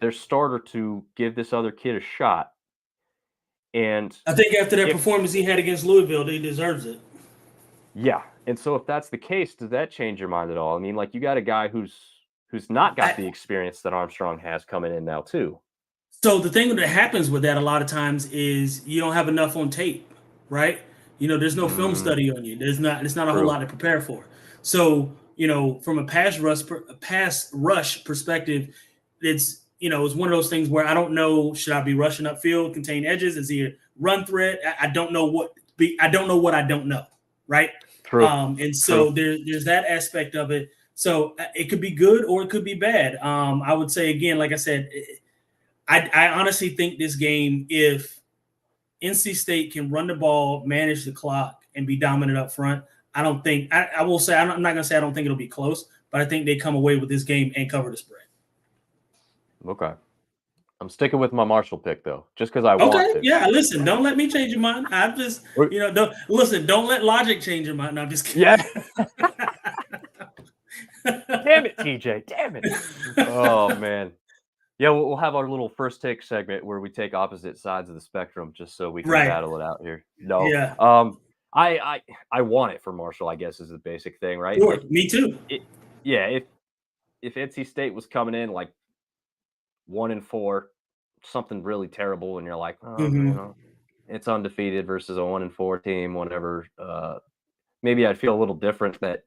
their starter to give this other kid a shot. And I think after that performance he had against Louisville, he deserves it. Yeah. And so if that's the case, does that change your mind at all? I mean, like you got a guy who's not got the experience that Armstrong has coming in now too. So the thing that happens with that a lot of times is you don't have enough on tape, right? There's no film study on you. It's not a whole lot to prepare for. So, from a pass rush perspective, it's one of those things where I don't know, should I be rushing upfield, contain edges? Is he a run threat? I don't know what I don't know, right? True. And so there's that aspect of it. So it could be good or it could be bad. I would say, again, like I said, I honestly think this game, if NC State can run the ball, manage the clock, and be dominant up front, I don't think – I will say – I'm not going to say I don't think it'll be close, but I think they come away with this game and cover the spread. Okay. I'm sticking with my Marshall pick, though, just because I want to. Yeah, listen, don't let me change your mind. I'm just – don't let logic change your mind. No, I'm just kidding. Yeah. Damn it, TJ. Damn it. Oh, man. Yeah, we'll have our little first take segment where we take opposite sides of the spectrum just so we can battle it out here. No. Yeah. I want it for Marshall, I guess, is the basic thing, right? Sure. Me too. If NC State was coming in like 1-4, something really terrible, and you're like, it's undefeated versus a 1-4 team, whatever. Maybe I'd feel a little different that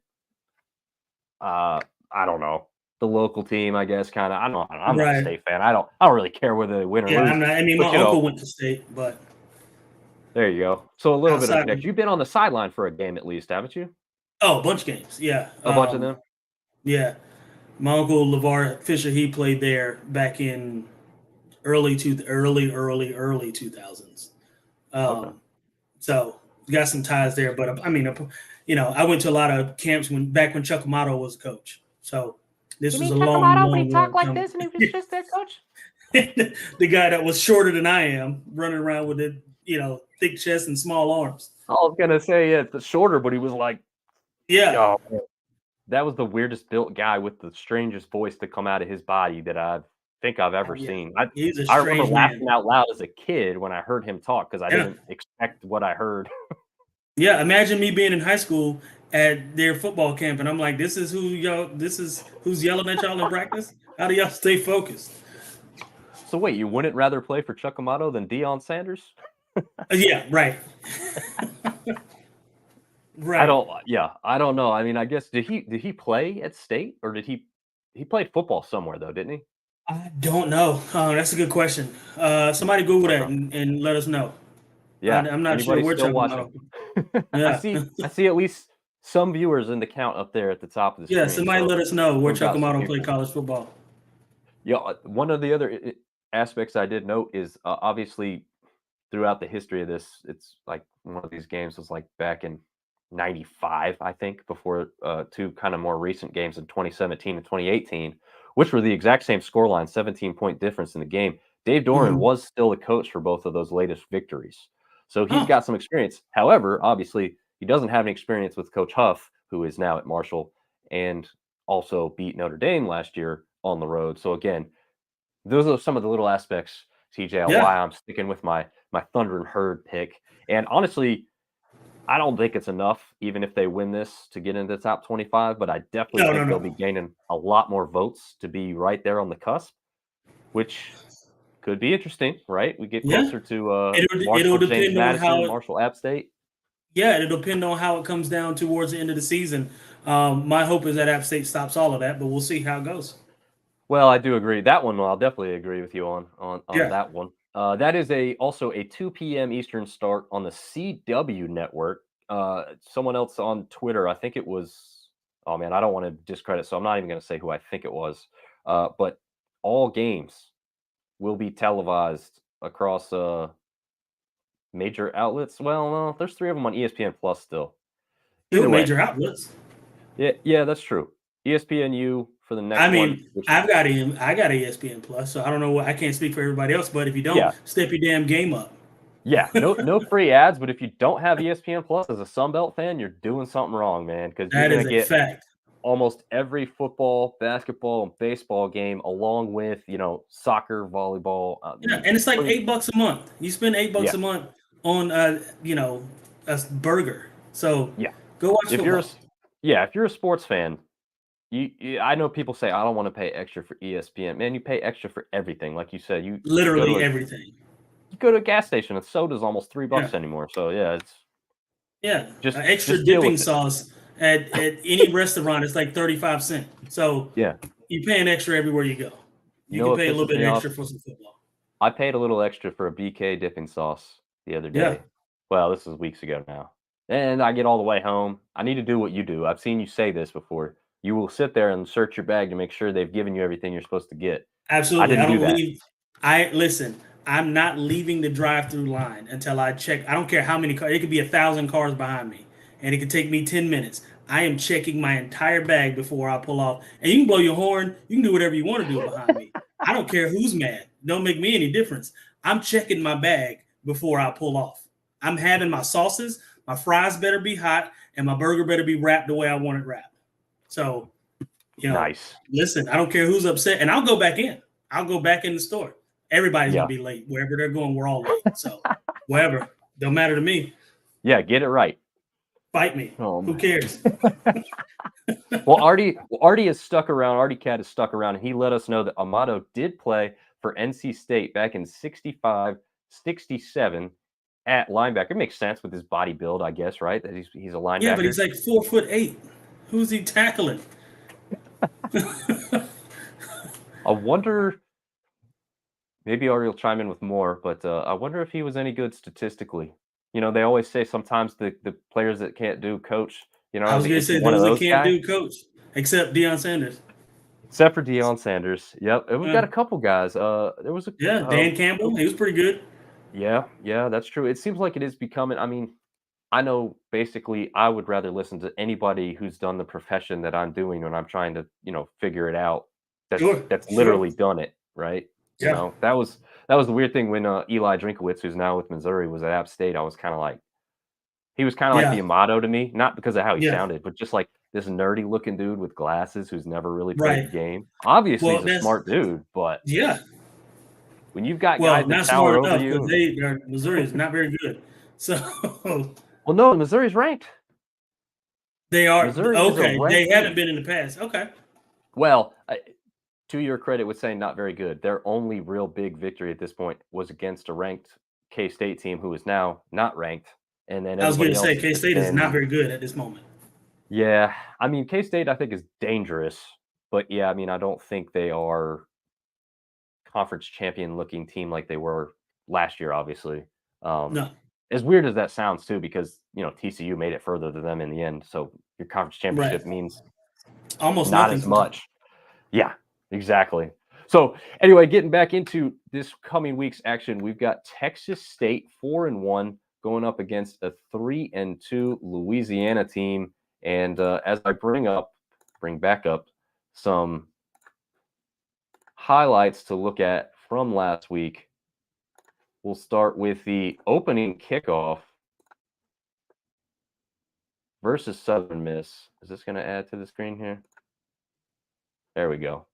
I don't know. The local team, I guess, kind of. I'm not a State fan. I don't really care whether they win or lose. My uncle went to State, but there you go. So a little bit of connection. You've been on the sideline for a game at least, haven't you? Oh, a bunch of games. Yeah, a bunch of them. Yeah, my uncle LeVar Fisher, he played there back in early 2000s. So got some ties there. But I went to a lot of camps back when Chuck Amato was a coach. So. This was a long when he talked like this and he was just their coach? The guy that was shorter than I am, running around with a thick chest and small arms. I was gonna say it's shorter, but he was like, that was the weirdest built guy with the strangest voice to come out of his body that I think I've ever seen. I remember laughing out loud as a kid when I heard him talk because I didn't expect what I heard. Yeah, imagine me being in high school at their football camp, and I'm like, this is who's yelling at y'all in practice? How do y'all stay focused? So wait, you wouldn't rather play for Chuck Amato than Deion Sanders? Yeah, right. Right. I don't know. I mean, I guess did he play at State or did he played football somewhere though, didn't he? I don't know. That's a good question. Somebody Google that and let us know. Yeah, I'm not sure where Chuck Amato. Yeah. I see at least some viewers in the count up there at the top of the screen. Yeah, somebody let us know where Chuck Amato played college football. Yeah, one of the other aspects I did note is obviously throughout the history of this, it's like one of these games was like back in 95, I think, before two kind of more recent games in 2017 and 2018, which were the exact same scoreline, 17-point difference in the game. Dave Doran was still the coach for both of those latest victories. So he's got some experience. However, obviously, he doesn't have any experience with Coach Huff, who is now at Marshall, and also beat Notre Dame last year on the road. So again, those are some of the little aspects, TJ, on Yeah. why I'm sticking with my Thunder and Herd pick. And honestly, I don't think it's enough, even if they win this, to get into the top 25. But I definitely No, think no, they'll be no. gaining a lot more votes to be right there on the cusp, which could be interesting, right? We get Yeah. closer to It'll Marshall, James depend on Madison, how it. Marshall, App State. Yeah, it'll depend on how it comes down towards the end of the season. My hope is that App State stops all of that, but we'll see how it goes. Well, I do agree. That one, I'll definitely agree with you on Yeah. that one. That is also a 2 p.m. Eastern start on the CW network. Someone else on Twitter, I think it was. Oh man, I don't want to discredit, so I'm not even going to say who I think it was. But all games will be televised across major outlets. Well, no, there's 3 of them on ESPN Plus still. Two Either way, major outlets. yeah, that's true. ESPNU for the next I one. mean, Which, I got ESPN Plus, so I don't know what I can't speak for everybody else, but if you don't, yeah, step your damn game up. yeah, no free ads. But if you don't have ESPN Plus as a Sunbelt fan, you're doing something wrong, man. Because you're That is gonna a get fact. almost every football, basketball, and baseball game, along with soccer, volleyball. Yeah, and it's like $8 a month. You spend $8 Yeah, a month on a burger. So yeah. go watch If you're football. if you're a sports fan, I know people say I don't want to pay extra for ESPN. Man, you pay extra for everything. Like you said, you Literally everything. go to a gas station and soda's almost $3 Yeah. anymore. So yeah, it's Yeah. just Extra deal dipping with it. sauce at any restaurant is like 35 cents. So Yeah. you're paying extra everywhere you go. You can What pay a little pisses bit me off? extra for some football. I paid a little extra for a BK dipping sauce the other Yeah. day. Well, this was weeks ago now. And I get all the way home. I need to do what you do. I've seen you say this before. You will sit there and search your bag to make sure they've given you everything you're supposed to get. I Absolutely. I didn't do don't that. leave. Listen. I'm not leaving the drive-through line until I check. I don't care how many cars. It could be 1,000 cars behind me, and it could take me 10 minutes. I am checking my entire bag before I pull off. And you can blow your horn. You can do whatever you want to do behind me. I don't care who's mad. Don't make me any difference. I'm checking my bag before I pull off. I'm having my sauces. My fries better be hot, and my burger better be wrapped the way I want it wrapped. So, Nice. listen, I don't care who's upset, and I'll go back in. I'll go back in the store. Everybody's Yeah. gonna be late. Wherever they're going, we're all late. So, whatever. Don't matter to me. Yeah, get it right. Fight me. Oh, Who man. cares? Well, Artie has stuck around. Artie Cat has stuck around, and he let us know that Amato did play for NC State back in 65, 67 at linebacker. It makes sense with his body build, I guess, right? That he's a linebacker. Yeah, but he's like 4'8". Who's he tackling? I wonder. Maybe Ari will chime in with more, but I wonder if he was any good statistically. They always say sometimes the players that can't do coach. I was gonna it's say one of those that those can't guys. do coach, except Deion Sanders. Except for Deion Sanders. Yep. And we've got a couple guys. There was a Dan Campbell. He was pretty good. Yeah, that's true. It seems like it is becoming. I mean, I know basically I would rather listen to anybody who's done the profession that I'm doing when I'm trying to, figure it out. That's literally done it, right? Yeah. That was the weird thing when Eli Drinkowitz, who's now with Missouri, was at App State. I was kind of like, he was kind of like the Amato to me, not because of how he sounded, but just like this nerdy looking dude with glasses who's never really played the game. Obviously, he's a smart dude, but when you've got guys that not tower smart over enough you, because Missouri is not very good. So, well, no, Missouri's ranked. They are Missouri okay. They team. haven't been in the past. Okay. Well, to your credit, with saying not very good. Their only real big victory at this point was against a ranked K-State team who is now not ranked. And then I was going to say else K-State is not very good at this moment. Yeah, I mean K-State I think is dangerous, but yeah, I mean I don't think they are conference champion looking team like they were last year. Obviously, No. As weird as that sounds too, because TCU made it further than them in the end. So your conference championship means almost not nothing as much. Yeah, exactly. So anyway, getting back into this coming week's action, we've got Texas State 4-1 going up against a 3-2 Louisiana team. And as I bring back up some highlights to look at from last week, we'll start with the opening kickoff versus Southern Miss. Is this going to add to the screen here? There we go.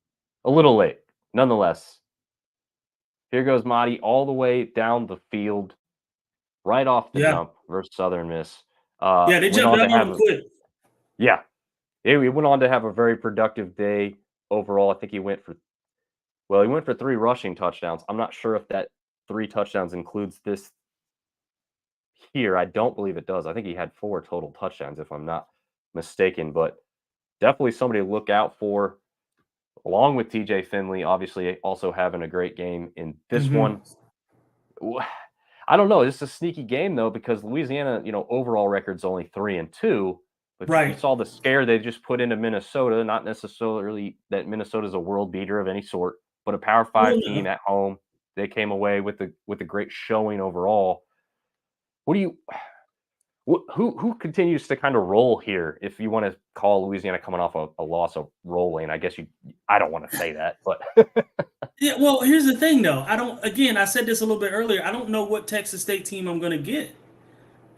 A little late. Nonetheless, Here goes Marty all the way down the field, right off the Yeah. jump versus Southern Miss. Yeah, they Went jumped on out to on have him quick. yeah, he went on to have a very productive day overall. I think he went for 3 rushing touchdowns. I'm not sure if that 3 touchdowns includes this here. I don't believe it does. I think he had 4 total touchdowns, if I'm not mistaken. But definitely somebody to look out for, along with TJ Finley, obviously also having a great game in this one. I don't know. It's a sneaky game though, because Louisiana, overall record's only 3-2. But you Right. saw the scare they just put into Minnesota. Not necessarily that Minnesota's a world beater of any sort, but a Power 5 Well, team no. at home. They came away with a great showing overall. Who continues to kind of roll here? If you want to call Louisiana coming off a loss of rolling, I guess I don't want to say that, but Yeah, well, here's the thing though. I said this a little bit earlier. I don't know what Texas State team I'm gonna get.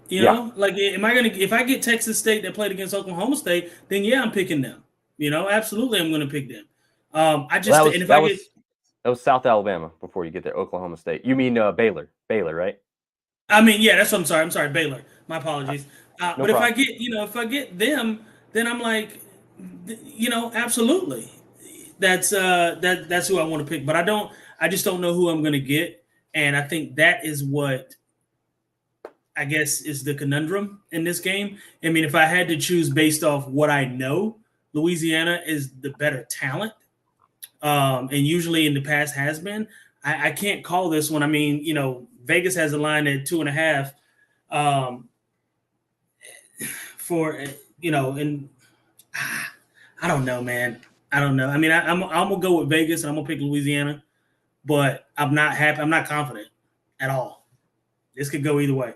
Yeah. Like, if I get Texas State that played against Oklahoma State, then yeah, I'm picking them. Absolutely, I'm gonna pick them. That was South Alabama before you get there. Oklahoma State. You mean Baylor, right? Yeah, that's what I'm sorry. I'm sorry, Baylor. My apologies. No But problem. if I get them, then I'm like, absolutely. That's who I want to pick. But I just don't know who I'm gonna get. And I think that is what I guess is the conundrum in this game. I mean, if I had to choose based off what I know, Louisiana is the better talent. And usually in the past has been. I can't call this one. I mean, Vegas has a line at 2.5 for and I don't know, man. I don't know. I mean, I'm gonna go with Vegas and I'm gonna pick Louisiana, but I'm not happy. I'm not confident at all. This could go either way.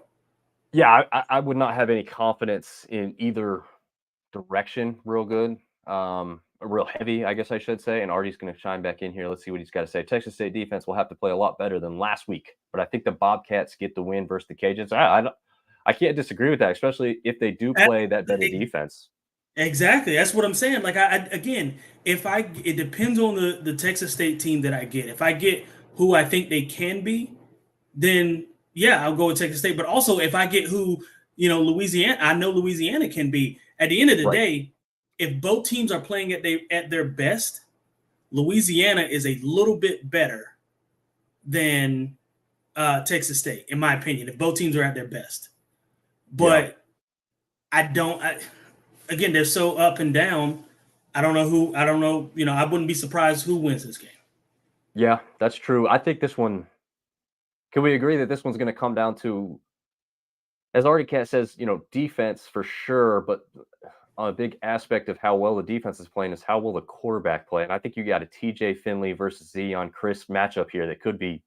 Yeah, I would not have any confidence in either direction real good. Real heavy, I guess I should say. And Artie's going to chime back in here. Let's see what he's got to say. Texas State defense will have to play a lot better than last week, but I think the Bobcats get the win versus the Cajuns. I can't disagree with that, especially if they do play that better defense. Exactly. That's what I'm saying. Like, it depends on the Texas State team that I get. If I get who I think they can be, then yeah, I'll go with Texas State. But also if I get who, Louisiana, I know Louisiana can be. At the end of the day, if both teams are playing at their best, Louisiana is a little bit better than Texas State, in my opinion, if both teams are at their best. But again, they're so up and down. I don't know. I wouldn't be surprised who wins this game. Yeah, that's true. I think this one, can we agree that this one's going to come down to, as Artie Cat says, defense for sure, but a big aspect of how well the defense is playing is how will the quarterback play. And I think you got a TJ Finley versus Zion Chris matchup here that could be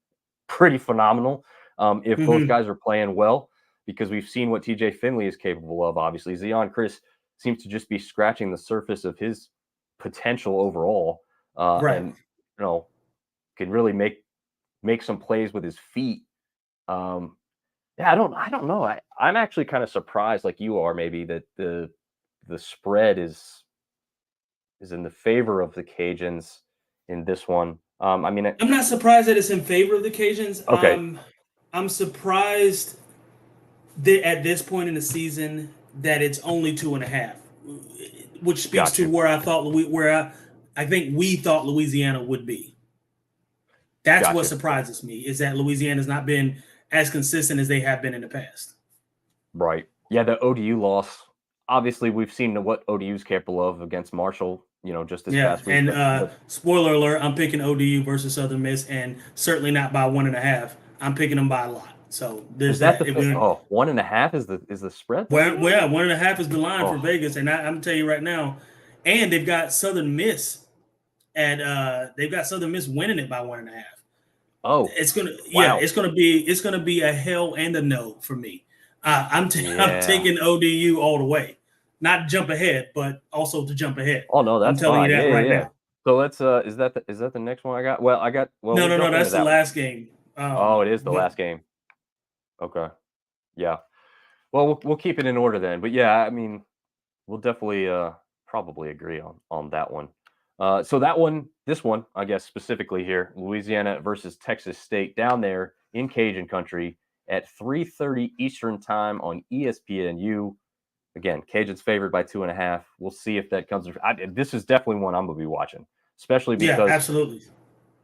pretty phenomenal if both guys are playing well, because we've seen what TJ Finley is capable of. Obviously, Zion Chris seems to just be scratching the surface of his potential overall, and can really make some plays with his feet. Yeah, I don't know. I'm actually kind of surprised, like you are, maybe, that the spread is in the favor of the Cajuns in this one. I mean, I'm not surprised that it's in favor of the Cajuns. Okay. I'm surprised that at this point in the season that it's only 2.5, which speaks to where I thought I think we thought Louisiana would be. That's what surprises me, is that Louisiana's not been as consistent as they have been in the past. Right. Yeah, the ODU loss. Obviously, we've seen what ODU's capable of against Marshall, just this past week. And spoiler alert, I'm picking ODU versus Southern Miss, and certainly not by 1.5. I'm picking them by a lot. So there's that. 1.5 is the spread? Well, 1.5 is the line for Vegas, and I'm gonna tell you right now. And they've got Southern Miss, and they've got Southern Miss winning it by 1.5. Oh, it's gonna be a hell and a no for me. I'm taking ODU all the way, not jump ahead, but also to jump ahead. Oh no, that's I'm telling fine. you that right now. So let's is that the next one I got? Well, No, that's the last game. It is the last game. Okay, yeah. Well, we'll keep it in order then. But yeah, I mean, we'll definitely probably agree on that one. So this one, I guess specifically here, Louisiana versus Texas State down there in Cajun country at 3:30 Eastern time on ESPNU. Again, Cajuns favored by 2.5. We'll see if that comes. This is definitely one I'm going to be watching, especially Yeah, because absolutely.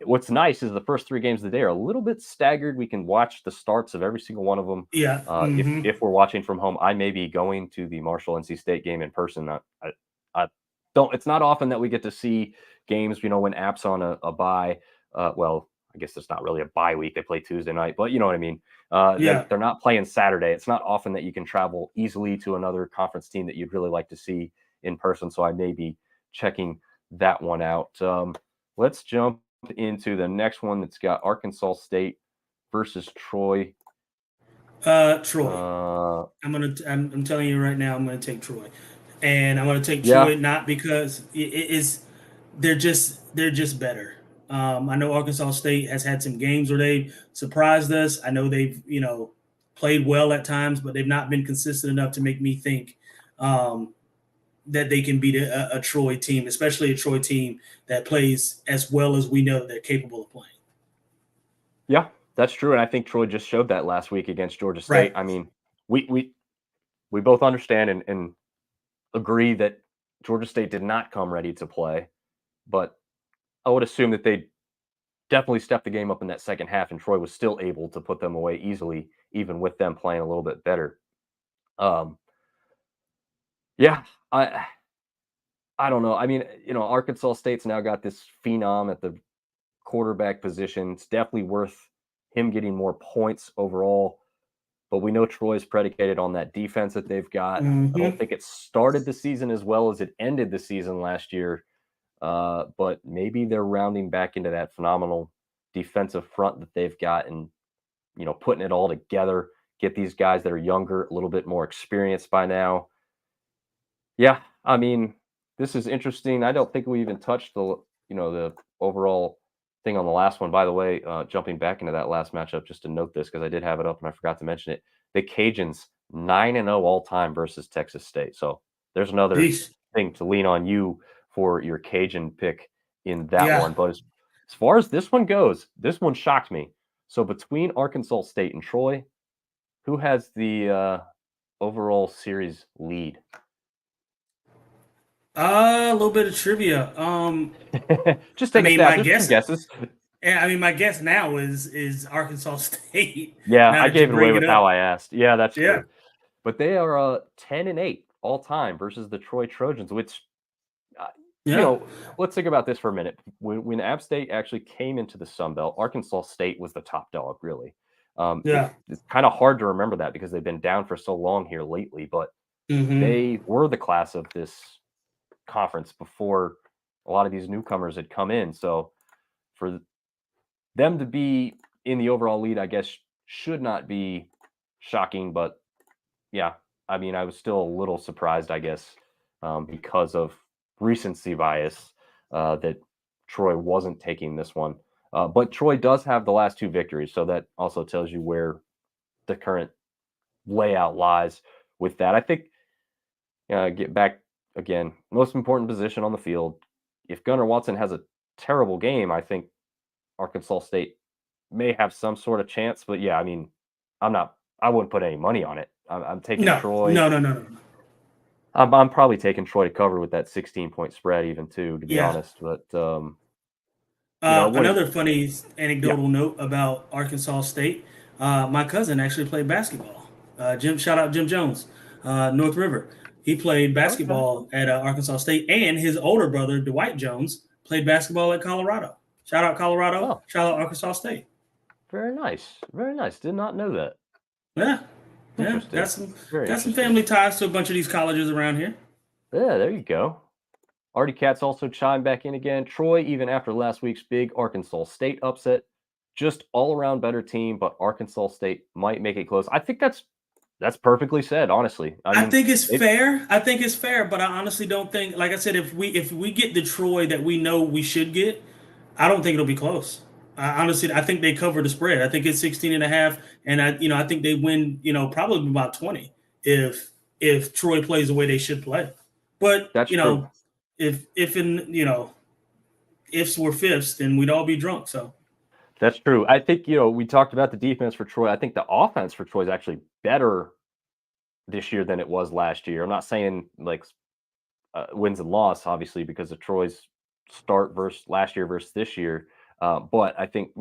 what's nice is the first 3 games of the day are a little bit staggered. We can watch the starts of every single one of them. Yeah. If we're watching from home, I may be going to the Marshall NC State game in person. I don't. It's not often that we get to see games. When App's on a bye. Well, I guess it's not really a bye week. They play Tuesday night, but you know what I mean. Yeah. They're not playing Saturday. It's not often that you can travel easily to another conference team that you'd really like to see in person. So I may be checking that one out. Let's jump into the next one that's got Arkansas State versus Troy. Troy. I'm telling you right now, I'm gonna take Troy, and I'm gonna take Troy not because they're just better. I know Arkansas State has had some games where they surprised us. I know they've played well at times, but they've not been consistent enough to make me think that they can beat a Troy team, especially a Troy team that plays as well as we know they're capable of playing. Yeah, that's true, and I think Troy just showed that last week against Georgia State. Right. I mean, we both understand and agree that Georgia State did not come ready to play, but I would assume that they definitely stepped the game up in that second half, and Troy was still able to put them away easily, even with them playing a little bit better. Yeah, I don't know. I mean, Arkansas State's now got this phenom at the quarterback position. It's definitely worth him getting more points overall. But we know Troy's predicated on that defense that they've got. I don't think it started the season as well as it ended the season last year. But maybe they're rounding back into that phenomenal defensive front that they've got and, putting it all together, get these guys that are younger, a little bit more experienced by now. Yeah, I mean, this is interesting. I don't think we even touched the overall thing on the last one. By the way, jumping back into that last matchup, just to note this, because I did have it up and I forgot to mention it. The Cajuns 9-0 all time versus Texas State. So there's another thing to lean on you for your Cajun pick in that one. But as far as this one goes, this one shocked me. So between Arkansas State and Troy, who has the overall series lead? A little bit of trivia. Just take my guesses. I mean, my guess now is Arkansas State. Yeah, I gave it away with how I asked. Yeah, that's true. True. But they are 10-8 all time versus the Troy Trojans, which let's think about this for a minute. When App State actually came into the Sun Belt, Arkansas State was the top dog, really. It's kind of hard to remember that because they've been down for so long here lately, but they were the class of this conference before a lot of these newcomers had come in. So for them to be in the overall lead, I guess, should not be shocking. But yeah, I mean, I was still a little surprised, I guess, because of recency bias that Troy wasn't taking this one. But Troy does have the last 2 victories. So that also tells you where the current layout lies with that. I think get back again, most important position on the field. If Gunnar Watson has a terrible game, I think Arkansas State may have some sort of chance. But yeah, I mean, I wouldn't put any money on it. I'm taking Troy. No. I'm probably taking Troy to cover with that 16-point spread, even too, to be honest. But another funny anecdotal note about Arkansas State. My cousin actually played basketball. Shout out Jim Jones, North River. He played basketball at Arkansas State, and his older brother, Dwight Jones, played basketball at Colorado. Shout out Colorado. Oh. Shout out Arkansas State. Very nice. Very nice. Did not know that. Yeah. Got some family ties to a bunch of these colleges around here. Yeah, there you go. Artie Katz also chimed back in again. Troy, even after last week's big Arkansas State upset, just all-around better team, but Arkansas State might make it close. I think that's perfectly said, honestly. I think it's fair. I think it's fair, but I honestly don't think, like I said, if we get the Troy that we know we should get, I don't think it'll be close. I think they cover the spread. I think it's 16.5, and I think they win, probably about 20 if Troy plays the way they should play. But that's true. if in ifs were fifths, then we'd all be drunk. So That's true. I think, we talked about the defense for Troy. I think the offense for Troy is actually better this year than it was last year. I'm not saying like wins and loss, obviously, because of Troy's start versus last year versus this year. But I think,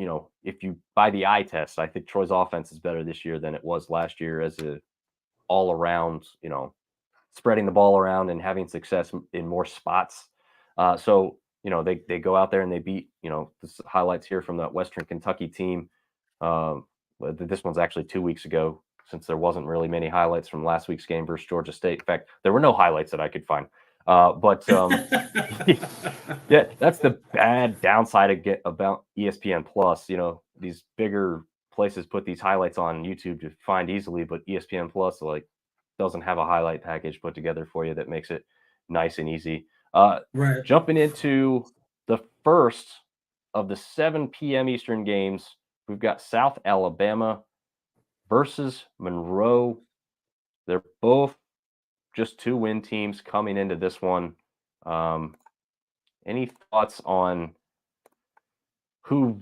if you buy the eye test, I think Troy's offense is better this year than it was last year as a all around, spreading the ball around and having success in more spots. So, they go out there and they beat, this highlights here from the Western Kentucky team. This one's actually 2 weeks ago, since there wasn't really many highlights from last week's game versus Georgia State. In fact, there were no highlights that I could find. But yeah, that's the bad downside about ESPN Plus. These bigger places put these highlights on YouTube to find easily, but ESPN Plus doesn't have a highlight package put together for you that makes it nice and easy. right. Jumping into the first of the 7 p.m. Eastern games, we've got South Alabama versus Monroe. They're both just 2-win teams coming into this one. Any thoughts on who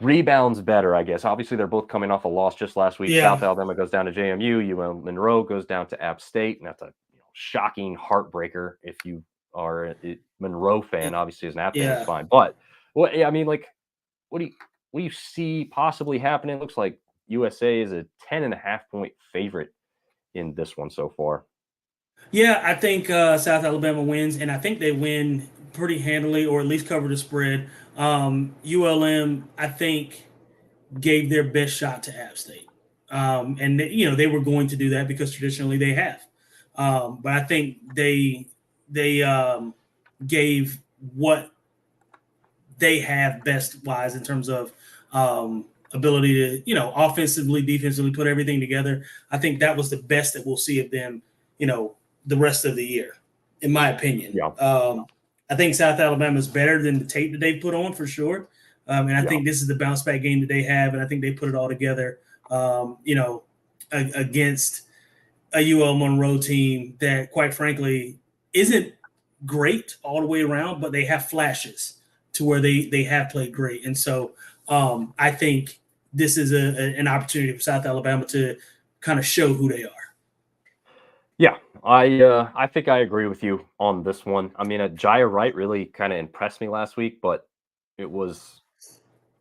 rebounds better, I guess? Obviously, they're both coming off a loss just last week. Yeah. South Alabama goes down to JMU. Monroe goes down to App State. And that's a shocking heartbreaker if you are a Monroe fan. Obviously, as an App fan, it's fine. But, what do you see possibly happening? Looks like USA is a 10.5-point favorite in this one so far. Yeah, I think South Alabama wins, and I think they win pretty handily, or at least cover the spread. ULM, I think, gave their best shot to App State, and they were going to do that because traditionally they have. But I think they gave what they have best wise in terms of ability to offensively, defensively put everything together. I think that was the best that we'll see of them, the rest of the year, in my opinion. Yeah. I think South Alabama is better than the tape that they put on for sure. And I think this is the bounce back game that they have. And I think they put it all together, against a UL Monroe team that, quite frankly, isn't great all the way around, but they have flashes to where they have played great. And so I think this is an opportunity for South Alabama to kind of show who they are. Yeah, I think I agree with you on this one. I mean, Jaya Wright really kind of impressed me last week, but it was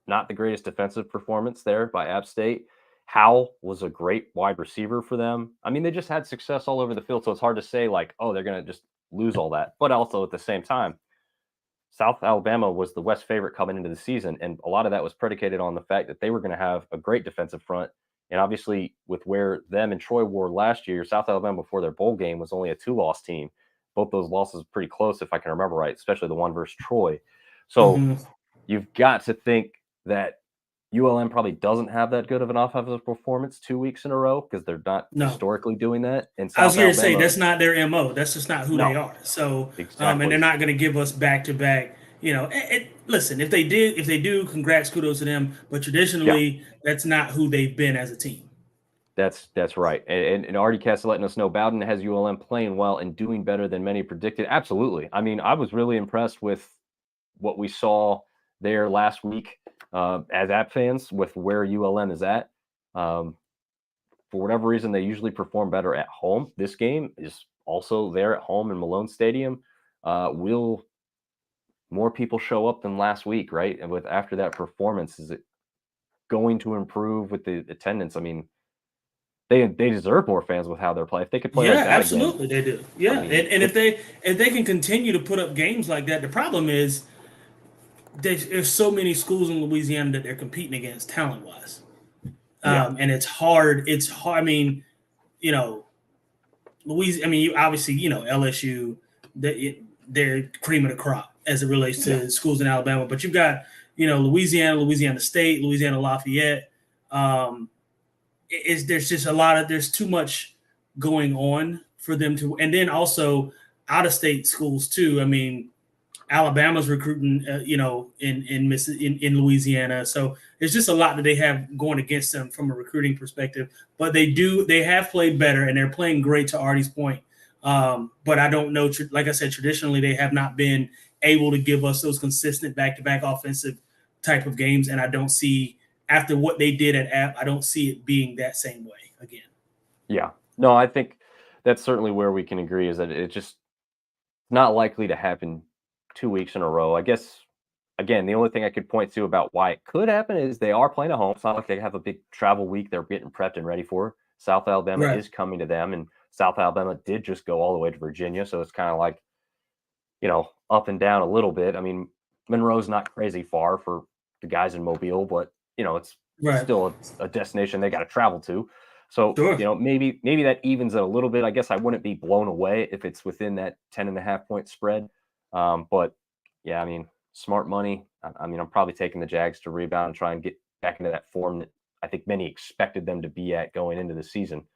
not the greatest defensive performance there by App State. Howell was a great wide receiver for them. I mean, they just had success all over the field, so it's hard to say like, oh, they're going to just lose all that. But also at the same time, South Alabama was the West favorite coming into the season, and a lot of that was predicated on the fact that they were going to have a great defensive front. And obviously, with where them and Troy were last year, South Alabama before their bowl game was only a 2-loss team. Both those losses pretty close, if I can remember right, especially the one versus Troy. So you've got to think that ULM probably doesn't have that good of an offensive performance 2 weeks in a row because they're not historically doing that. And I was going to say that's not their MO. That's just not who they are. So, exactly. And they're not going to give us back to back. Listen, if they do, congrats, kudos to them. But traditionally, that's not who they've been as a team. That's right. And Artie Cass letting us know Bowden has ULM playing well and doing better than many predicted. Absolutely. I mean, I was really impressed with what we saw there last week as App fans with where ULM is at. For whatever reason, they usually perform better at home. This game is also there at home in Malone Stadium. Will more people show up than last week, right? And after that performance, is it going to improve with the attendance? I mean, they deserve more fans with how they're playing. If they could play like that absolutely again, they do. Yeah, I mean, and if they can continue to put up games like that, the problem is there's so many schools in Louisiana that they're competing against talent wise, and it's hard. It's hard. I mean, Louisiana. I mean, obviously, LSU. They're cream of the crop as it relates to schools in Alabama, but you've got Louisiana State, Louisiana Lafayette. There's just there's too much going on for them to, and then also out of state schools too. I mean, Alabama's recruiting, in Louisiana, so there's just a lot that they have going against them from a recruiting perspective. But they have played better, and they're playing great to Artie's point. But I don't know, like I said, traditionally they have not been able to give us those consistent back-to-back offensive type of games. And I don't see, after what they did at App, I don't see it being that same way again. Yeah. No, I think that's certainly where we can agree is that it's just not likely to happen 2 weeks in a row. I guess, again, the only thing I could point to about why it could happen is they are playing at home. It's not like they have a big travel week they're getting prepped and ready for. South Alabama Right. is coming to them, and South Alabama did just go all the way to Virginia. So it's kind of like, up and down a little bit. I mean, Monroe's not crazy far for the guys in Mobile, but, it's Right. still a destination they got to travel to. So, Sure. maybe that evens it a little bit. I guess I wouldn't be blown away if it's within that 10.5-point spread. But yeah, I mean, smart money. I mean, I'm probably taking the Jags to rebound and try and get back into that form that I think many expected them to be at going into the season.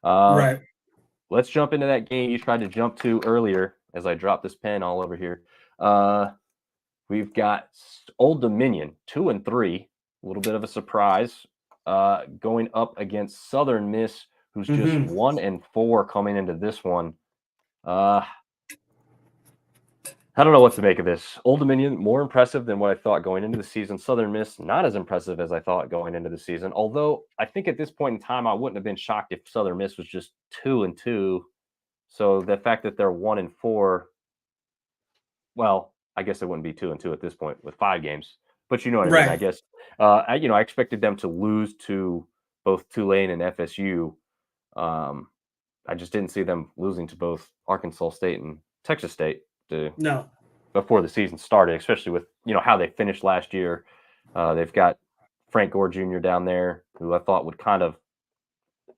Right. Let's jump into that game you tried to jump to earlier as I dropped this pen all over here. We've got Old Dominion 2-3, a little bit of a surprise, going up against Southern Miss, who's just 1-4 coming into this one. I don't know what to make of this. Old Dominion, more impressive than what I thought going into the season. Southern Miss, not as impressive as I thought going into the season. Although I think at this point in time, I wouldn't have been shocked if Southern Miss was just 2-2. So the fact that they're 1-4, well, I guess it wouldn't be 2-2 at this point with 5 games. But you know what I mean? I Right. guess I expected them to lose to both Tulane and FSU. I just didn't see them losing to both Arkansas State and Texas State No. before the season started, especially with how they finished last year. They've got Frank Gore Jr. down there, who I thought would kind of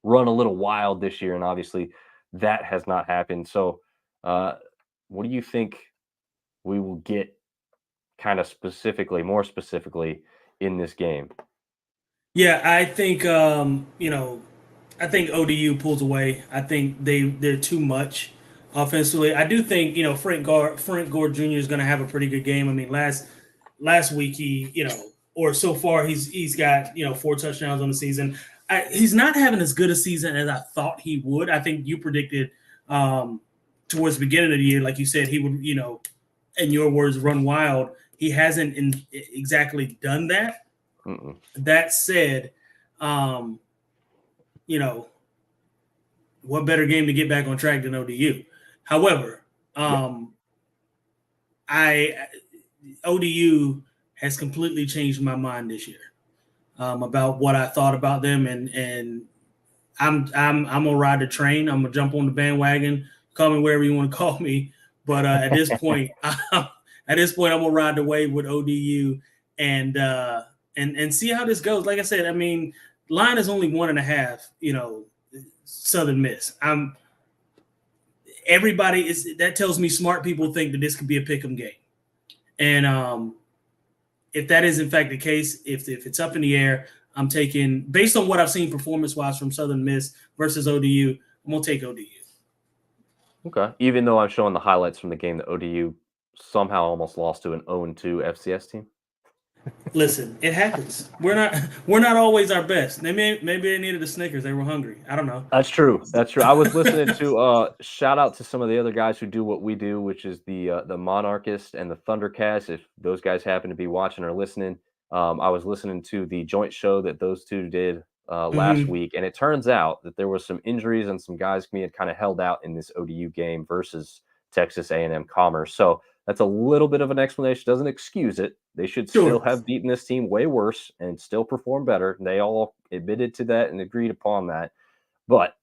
run a little wild this year, and obviously that has not happened. So, what do you think we will get kind of more specifically in this game? Yeah, I think I think ODU pulls away. I think they're too much offensively. I do think Frank Gore Jr. is going to have a pretty good game. I mean, last week he or so far he's got 4 touchdowns on the season. He's not having as good a season as I thought he would. I think you predicted towards the beginning of the year, like you said, he would in your words, run wild. He hasn't exactly done that. Mm-mm. That said, what better game to get back on track than ODU? However, ODU has completely changed my mind this year about what I thought about them, and I'm gonna ride the train. I'm gonna jump on the bandwagon. Call me wherever you want to call me, but at this point, I'm gonna ride the wave with ODU and see how this goes. Like I said, I mean, line is only 1.5. Southern Miss. That tells me smart people think that this could be a pick'em game, and if that is in fact the case, if it's up in the air, I'm taking, based on what I've seen performance-wise from Southern Miss versus ODU, I'm gonna take ODU. Okay. Even though I'm showing the highlights from the game that ODU somehow almost lost to an 0-2 FCS team. Listen, it happens. We're not always our best. Maybe they needed a Snickers. They were hungry. I don't know. That's true. I was listening to shout out to some of the other guys who do what we do, which is the Monarchist and the Thundercast. If those guys happen to be watching or listening, I was listening to the joint show that those two did last week, and it turns out that there was some injuries and some guys being kind of held out in this ODU game versus Texas A&M Commerce. So that's a little bit of an explanation. Doesn't excuse it. They should still have beaten this team way worse and still perform better. They all admitted to that and agreed upon that. But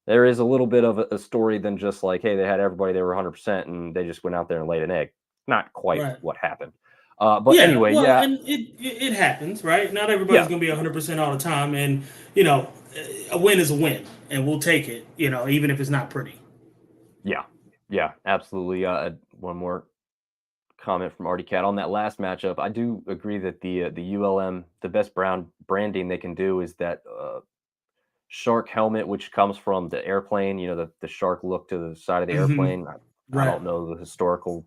there is a little bit of a story than just like, hey, they had everybody, they were 100%, and they just went out there and laid an egg. Not quite what happened. But anyway, and it happens, right? Not everybody's going to be 100% all the time, and a win is a win, and we'll take it, even if it's not pretty. Yeah, absolutely. One more comment from Artie Cat on that last matchup. I do agree that the ULM, the best branding they can do is that shark helmet, which comes from the airplane. The shark look to the side of the airplane. I don't know the historical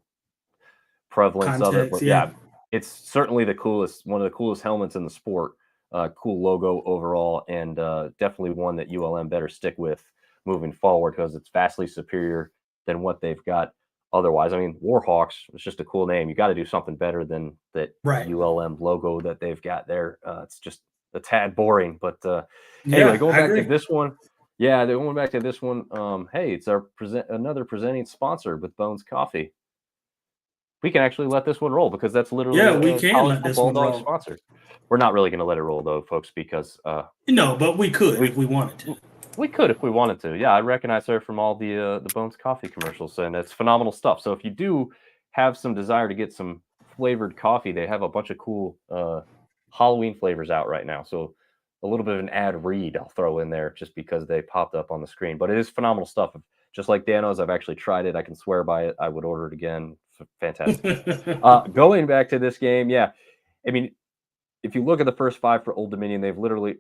prevalence of it, but yeah, it's certainly one of the coolest helmets in the sport. Cool logo overall, and definitely one that ULM better stick with moving forward because it's vastly superior than what they've got otherwise. I mean, Warhawks is just a cool name. You got to do something better than that Right. ULM logo that they've got there. It's just a tad boring. But anyway, Yeah, going I back to agree. this one. Yeah, they're going back to this one. Hey, it's our another presenting sponsor with Bones Coffee. We can actually let this one roll because that's literally Yeah, we a can college let this football one dog roll. sponsor. We're not really going to let it roll though, folks, because No, but we could we- if we wanted to. we could if we wanted to. Yeah, I recognize her from all the Bones Coffee commercials, and it's phenomenal stuff. So if you do have some desire to get some flavored coffee, they have a bunch of cool Halloween flavors out right now. So a little bit of an ad read I'll throw in there just because they popped up on the screen. But it is phenomenal stuff. Just like Dano's, I've actually tried it. I can swear by it. I would order it again. Fantastic. Going back to this game, yeah. I mean, if you look at the first 5 for Old Dominion, they've literally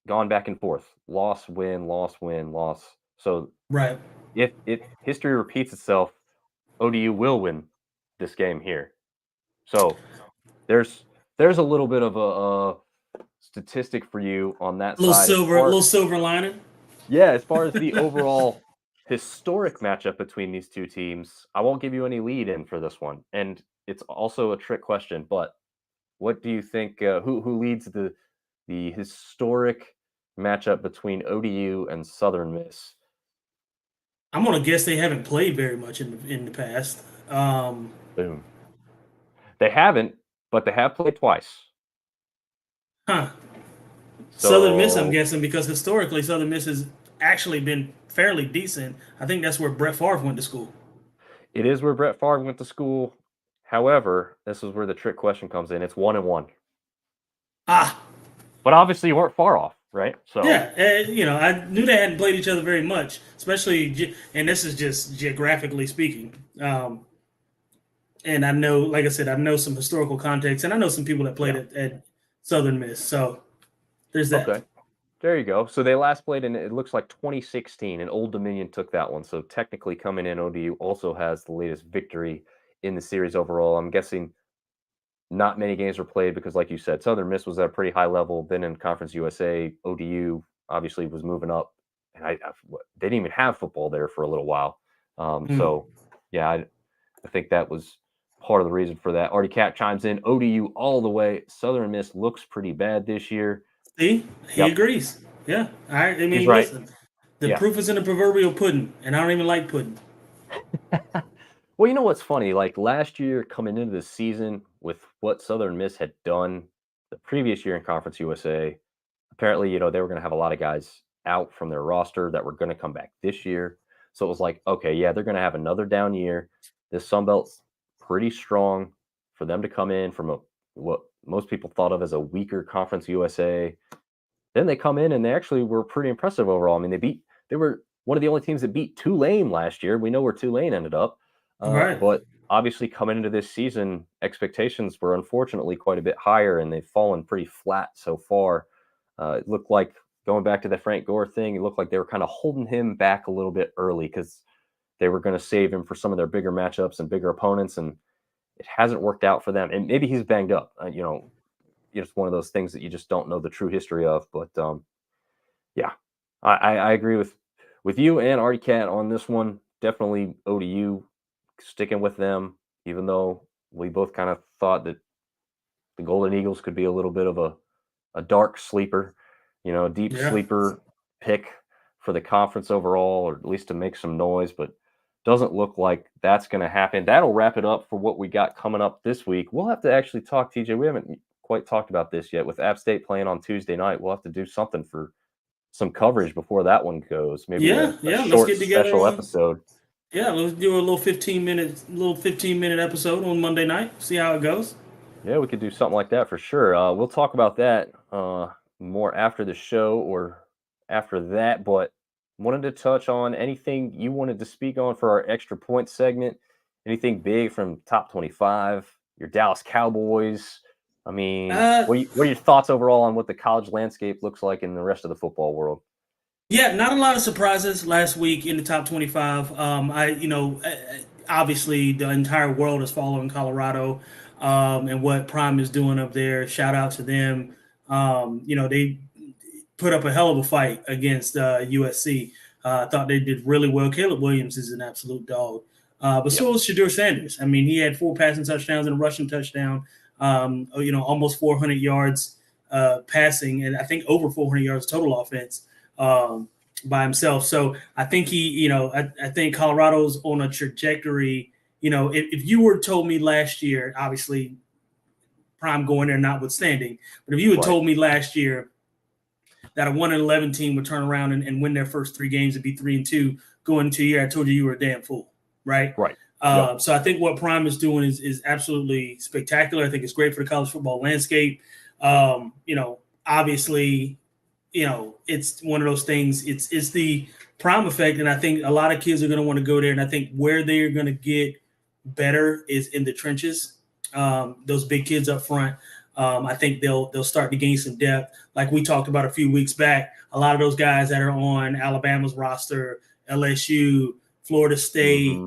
gone back and forth. Loss, win, loss, win, loss. So Right. if history repeats itself, ODU will win this game here. So there's a little bit of a statistic for you on that side. Little silver lining. Yeah, as far as the overall historic matchup between these two teams, I won't give you any lead in for this one. And it's also a trick question, but what do you think who leads the historic matchup between ODU and Southern Miss? I'm gonna guess they haven't played very much in the past. Boom. They haven't, but they have played twice. Huh. So, Southern Miss, I'm guessing, because historically Southern Miss has actually been fairly decent. I think that's where Brett Favre went to school. it is where Brett Favre went to school. However, this is where the trick question comes in. It's 1-1. Ah, But obviously you weren't far off, right? So yeah. I knew they hadn't played each other very much, especially, and this is just geographically speaking. And I know, like I said, I know some historical context, and I know some people that played at Southern Miss. So there's that. okay. There you go. So they last played in, it looks like 2016, and Old Dominion took that one. So technically coming in, ODU also has the latest victory in the series overall. I'm guessing not many games were played because, like you said, Southern Miss was at a pretty high level, been in Conference USA. ODU obviously was moving up, and they didn't even have football there for a little while. So, yeah, I think that was part of the reason for that. Artie Cat chimes in, ODU all the way. Southern Miss looks pretty bad this year. See, he agrees. Yeah, I mean, He's right. listen, the proof is in the proverbial pudding, and I don't even like pudding. Well, you know what's funny? Like last year, coming into the season with what Southern Miss had done the previous year in Conference USA, apparently, they were going to have a lot of guys out from their roster that were going to come back this year. So it was like, okay, yeah, they're going to have another down year. This Sun Belt's pretty strong for them to come in from what most people thought of as a weaker Conference USA. Then they come in and they actually were pretty impressive overall. I mean, they were one of the only teams that beat Tulane last year. We know where Tulane ended up. Right. But obviously coming into this season, expectations were unfortunately quite a bit higher, and they've fallen pretty flat so far. It looked like, going back to the Frank Gore thing, it looked like they were kind of holding him back a little bit early because they were going to save him for some of their bigger matchups and bigger opponents, and it hasn't worked out for them. And maybe he's banged up. It's one of those things that you just don't know the true history of. But yeah, I agree with you and Artie Cat on this one. Definitely ODU, sticking with them, even though we both kind of thought that the Golden Eagles could be a little bit of a dark sleeper, deep sleeper pick for the conference overall, or at least to make some noise, but doesn't look like that's going to happen. That'll wrap it up for what we got coming up this week. We'll have to actually talk, TJ. We haven't quite talked about this yet. With App State playing on Tuesday night, we'll have to do something for some coverage before that one goes. Maybe a let's short get together special episode. Yeah, let's do a little 15-minute episode on Monday night. See how it goes. Yeah, we could do something like that for sure. We'll talk about that more after the show or after that, but wanted to touch on anything you wanted to speak on for our extra point segment. Anything big from top 25, your Dallas Cowboys. I mean, what are your thoughts overall on what the college landscape looks like in the rest of the football world? Yeah, not a lot of surprises last week in the top 25. Obviously the entire world is following Colorado and what Prime is doing up there. Shout out to them. They put up a hell of a fight against USC. I thought they did really well. Caleb Williams is an absolute dog. But so was Shedeur Sanders. I mean, he had 4 passing touchdowns and a rushing touchdown, almost 400 yards passing, and I think over 400 yards total offense by himself. So I think I think Colorado's on a trajectory. If you were told me last year, obviously Prime going there notwithstanding, but if you had told me last year that a 1-11 team would turn around and win their first 3 games and be 3-2 going into a year, I told you were a damn fool, right? Right. So I think what Prime is doing is absolutely spectacular. I think it's great for the college football landscape. Obviously, it's one of those things. It's the Prime effect, and I think a lot of kids are going to want to go there. And I think where they're going to get better is in the trenches. Those big kids up front. I think they'll start to gain some depth. Like we talked about a few weeks back, a lot of those guys that are on Alabama's roster, LSU, Florida State,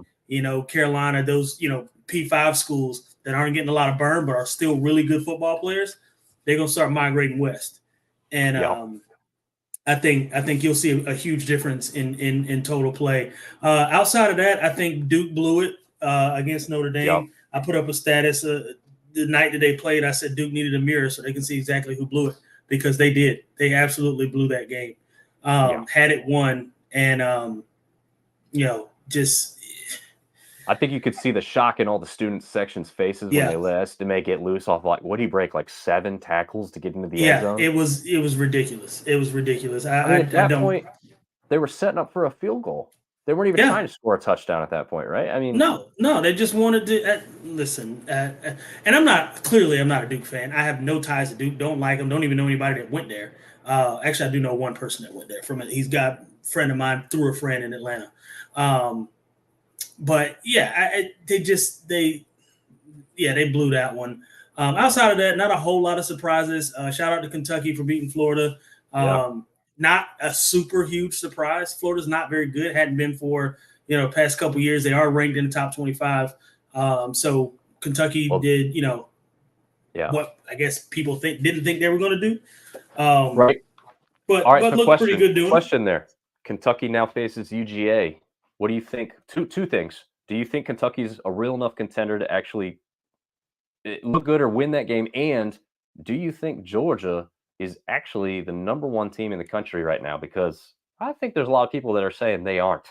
Carolina, those, P5 schools that aren't getting a lot of burn but are still really good football players, they're going to start migrating west. And I think you'll see a huge difference in total play. Outside of that, I think Duke blew it against Notre Dame. Yep. I put up a status the night that they played. I said Duke needed a mirror so they can see exactly who blew it, because they did. They absolutely blew that game. Had it won, and I think you could see the shock in all the student section's faces when they let Estimate get loose off what he break, like 7 tackles to get into the end zone? It was ridiculous. It was ridiculous. At that point, they were setting up for a field goal. They weren't even trying to score a touchdown at that point, right? I mean, no, they just wanted to listen. And I'm not a Duke fan. I have no ties to Duke. Don't like them. Don't even know anybody that went there. Actually, I do know one person that went there from it. He's got a friend of mine through a friend in Atlanta. But they blew that one. Outside of that, not a whole lot of surprises. Shout out to Kentucky for beating Florida. Not a super huge surprise. Florida's not very good. Hadn't been for past couple years. They are ranked in the top 25. So Kentucky did what I guess people didn't think they were going to do. Right. But looked pretty good doing. Question there. Kentucky now faces UGA. What do you think? Two things. Do you think Kentucky's a real enough contender to actually look good or win that game? And do you think Georgia is actually the number 1 team in the country right now? Because I think there's a lot of people that are saying they aren't.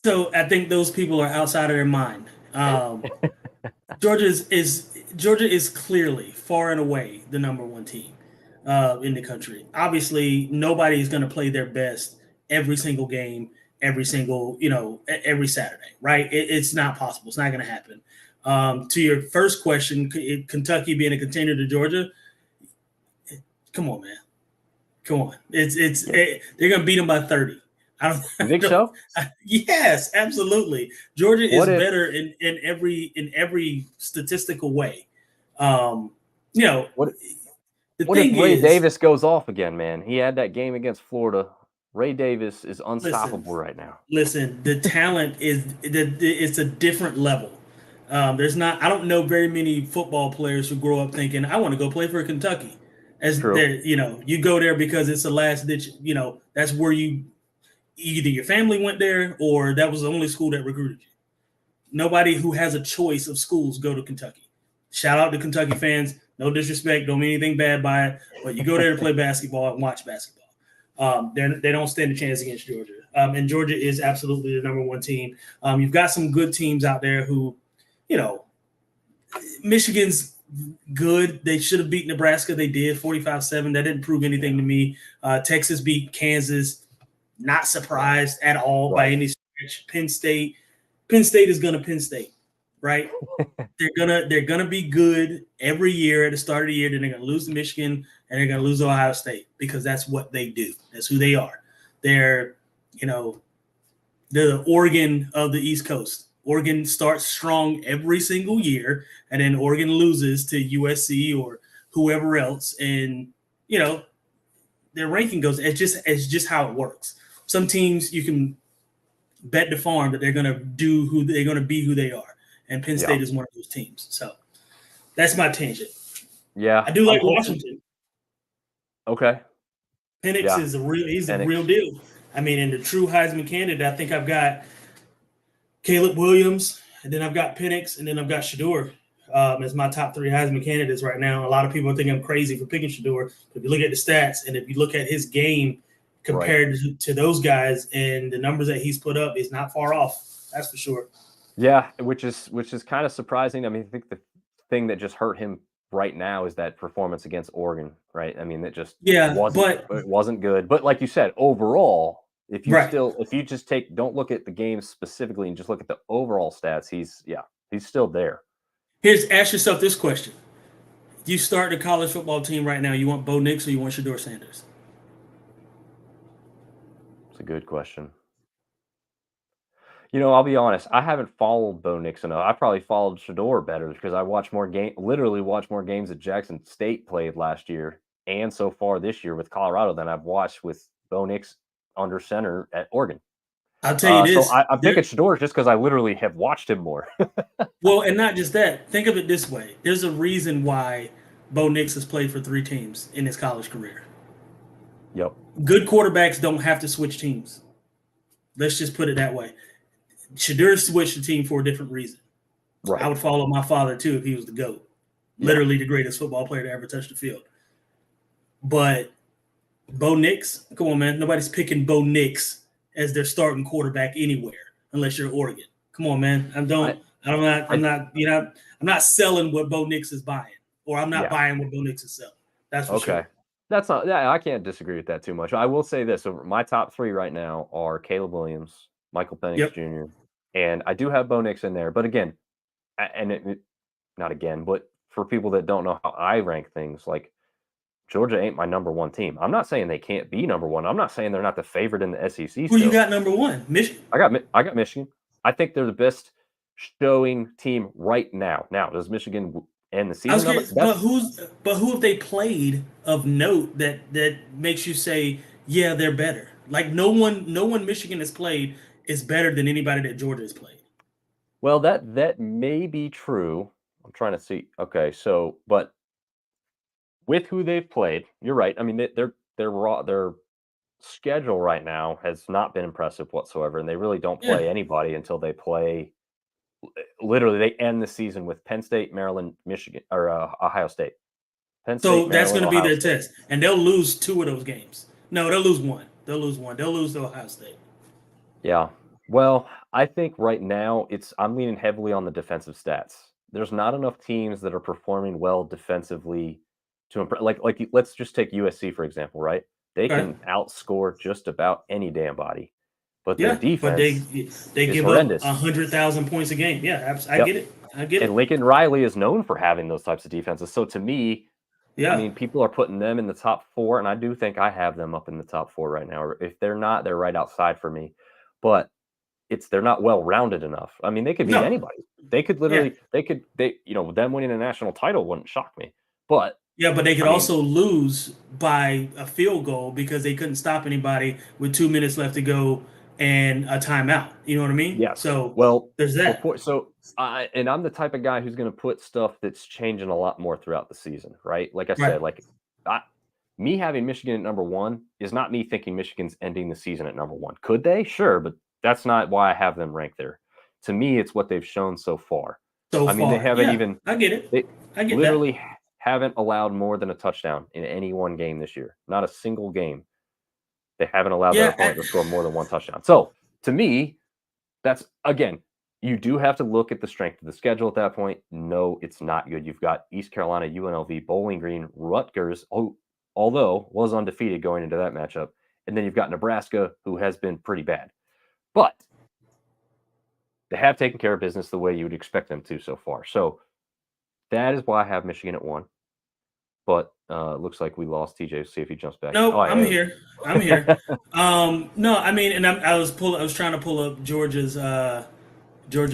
So I think those people are outside of their mind. Georgia is clearly far and away the number 1 team in the country. Obviously, nobody is going to play their best every single game, every Saturday, right? It's not possible. It's not going to happen. To your first question, Kentucky being a contender to Georgia, come on, man. Come on. They're going to beat them by 30. You think so? Yes, absolutely. Georgia is better in every statistical way. What if Ray Davis goes off again, man? He had that game against Florida. Ray Davis is unstoppable right now. Listen, the talent it's a different level. I don't know very many football players who grow up thinking, I want to go play for Kentucky. You go there because it's the last ditch, that's where either your family went there or that was the only school that recruited you. Nobody who has a choice of schools go to Kentucky. Shout out to Kentucky fans. No disrespect, don't mean anything bad by it, but you go there to play basketball and watch basketball. They don't stand a chance against Georgia. And Georgia is absolutely the number 1 team. You've got some good teams out there who, Michigan's good. They should have beat Nebraska. They did 45-7. That didn't prove anything to me. Texas beat Kansas. Not surprised at all by any stretch. Penn State is gonna Penn State, right? they're gonna be good every year at the start of the year. Then they're gonna lose to Michigan and they're gonna lose to Ohio State because that's what they do. That's who they are. They're the Oregon of the East Coast. Oregon starts strong every single year, and then Oregon loses to USC or whoever else, and their ranking goes. It's just how it works. Some teams you can bet the farm that they're going to be who they are, and Penn State is one of those teams. So that's my tangent. Yeah, I do like Washington. Okay, Penix is a real deal. I mean, in the true Heisman candidate, I think I've got Caleb Williams, and then I've got Penix, and then I've got Shador as my top 3 Heisman candidates right now. A lot of people think I'm crazy for picking Shador. If you look at the stats and if you look at his game compared to those guys and the numbers that he's put up, it's not far off. That's for sure. Yeah, which is kind of surprising. I mean, I think the thing that just hurt him right now is that performance against Oregon, right? I mean, it just wasn't good. But like you said, overall, if you just don't look at the game specifically and just look at the overall stats, he's still there. Ask yourself this question. You start the college football team right now, you want Bo Nix or you want Shador Sanders? It's a good question. I'll be honest. I haven't followed Bo Nix enough. I probably followed Shador better because I watched more games that Jackson State played last year and so far this year with Colorado than I've watched with Bo Nix under center at Oregon. I'll tell you this. So I'm picking Shador just because I literally have watched him more. Well, and not just that. Think of it this way. There's a reason why Bo Nix has played for 3 teams in his college career. Yep. Good quarterbacks don't have to switch teams. Let's just put it that way. Shador switched the team for a different reason. Right. I would follow my father, too, if he was the GOAT. Yeah. Literally the greatest football player to ever touch the field. But Bo Nix, come on, man. Nobody's picking Bo Nix as their starting quarterback anywhere unless you're Oregon. Come on, man. I'm not selling what Bo Nix is buying, or I'm not buying what Bo Nix is selling. That's for sure. That's not. Yeah, I can't disagree with that too much. I will say this: so my top 3 right now are Caleb Williams, Michael Penix Jr., and I do have Bo Nix in there. But again, but for people that don't know how I rank things, like Georgia ain't my number 1 team. I'm not saying they can't be number 1. I'm not saying they're not the favorite in the SEC. Who you got number 1? Michigan. I got Michigan. I think they're the best showing team right now. Now, does Michigan end the season? But who have they played of note that makes you say, yeah, they're better? Like no one Michigan has played is better than anybody that Georgia has played. Well, that may be true. I'm trying to see. Okay, so but with who they've played, you're right. I mean, their schedule right now has not been impressive whatsoever, and they really don't play anybody until they play. Literally, they end the season with Penn State, Maryland, Michigan, or Ohio State. So that's going to be their test, and they'll lose 2 of those games. No, they'll lose 1. They'll lose to Ohio State. Yeah. Well, I think right now I'm leaning heavily on the defensive stats. There's not enough teams that are performing well defensively to impress. Like let's just take USC for example, right? They can outscore just about any damn body, but their defense they give horrendous. up 100,000 points a game. Yeah, I get it. And Lincoln Riley is known for having those types of defenses. So to me, I mean, people are putting them in the top 4, and I do think I have them up in the top 4 right now. If they're not, they're right outside for me. But they're not well rounded enough. I mean, they could beat anybody. They could literally, them winning a national title wouldn't shock me. But they could also lose by a field goal because they couldn't stop anybody with 2 minutes left to go and a timeout. You know what I mean? Yeah. So there's that. And I'm the type of guy who's going to put stuff that's changing a lot more throughout the season, right? Like I said, me having Michigan at number 1 is not me thinking Michigan's ending the season at number 1. Could they? Sure, but that's not why I have them ranked there. To me, it's what they've shown so far. They haven't even. I get it. I get literally that. Haven't allowed more than a touchdown in any one game this year. Not a single game. They haven't allowed their opponent to score more than 1 touchdown. So to me, that's again, you do have to look at the strength of the schedule at that point. No, it's not good. You've got East Carolina, UNLV, Bowling Green, Rutgers, although was undefeated going into that matchup. And then you've got Nebraska, who has been pretty bad. But they have taken care of business the way you would expect them to so far. So that is why I have Michigan at 1. But looks like we lost TJ. See if he jumps back. No, I'm here. No, I mean, and I was trying to pull up Georgia's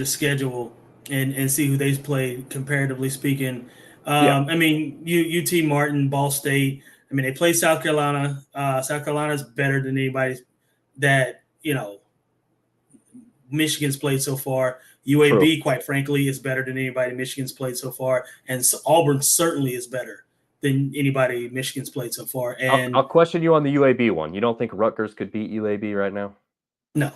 schedule and see who they've played comparatively speaking. I mean, UT Martin, Ball State. I mean, they played South Carolina. South Carolina's better than anybody that Michigan's played so far. UAB, quite frankly, is better than anybody Michigan's played so far, and Auburn certainly is better than anybody Michigan's played so far. And I'll question you on the UAB one. You don't think Rutgers could beat UAB right now? no,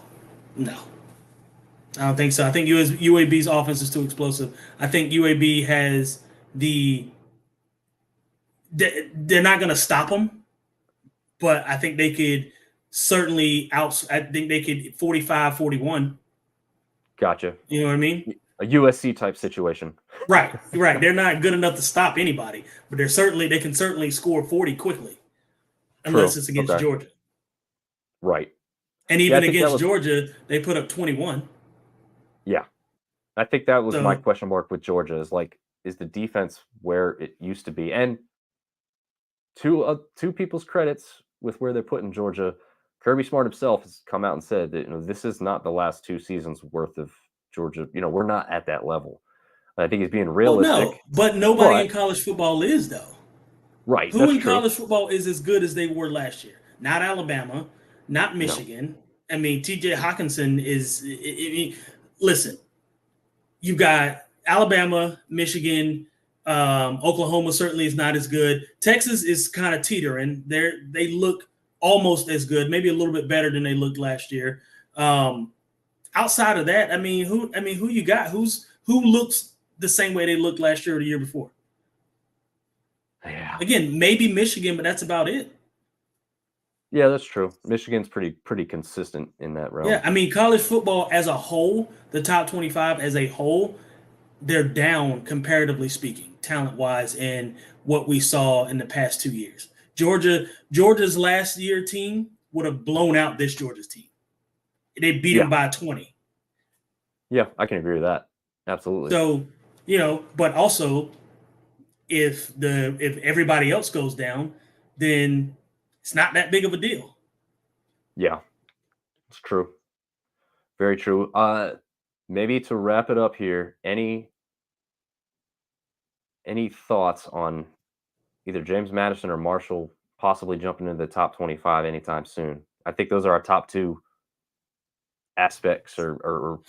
I don't think so. I think UAB's offense is too explosive. I think UAB has they're not going to stop them, but I think they could certainly I think they could 45-41. Gotcha. You know what I mean? A USC type situation. Right. They're not good enough to stop anybody, but they can certainly score 40 quickly, unless it's against Georgia. Right. And even against Georgia, they put up 21. Yeah. I think that was my question mark with Georgia is the defense where it used to be? And two people's credits with where they're putting Georgia, Kirby Smart himself has come out and said that, this is not the last 2 seasons worth of Georgia. We're not at that level. I think he's being realistic. Well, no, but nobody in college football is, though. Right. Who in college football is as good as they were last year? Not Alabama, not Michigan. No. I mean, TJ Hawkinson is listen, you got Alabama, Michigan, Oklahoma certainly is not as good. Texas is kind of teetering. They look almost as good, maybe a little bit better than they looked last year. Outside of that, who you got? Who looks the same way they looked last year or the year before? Yeah. Again, maybe Michigan, but that's about it. Yeah, that's true. Michigan's pretty consistent in that realm. Yeah, college football as a whole, the top 25 as a whole, they're down comparatively speaking, talent-wise, and what we saw in the past 2 years. Georgia's last year team would have blown out this Georgia's team. They beat them by 20. Yeah, I can agree with that. Absolutely. So, but also if everybody else goes down, then it's not that big of a deal. Yeah, it's true. Very true. Maybe to wrap it up here, any thoughts on either James Madison or Marshall possibly jumping into the top 25 anytime soon? I think those are our top 2 aspects or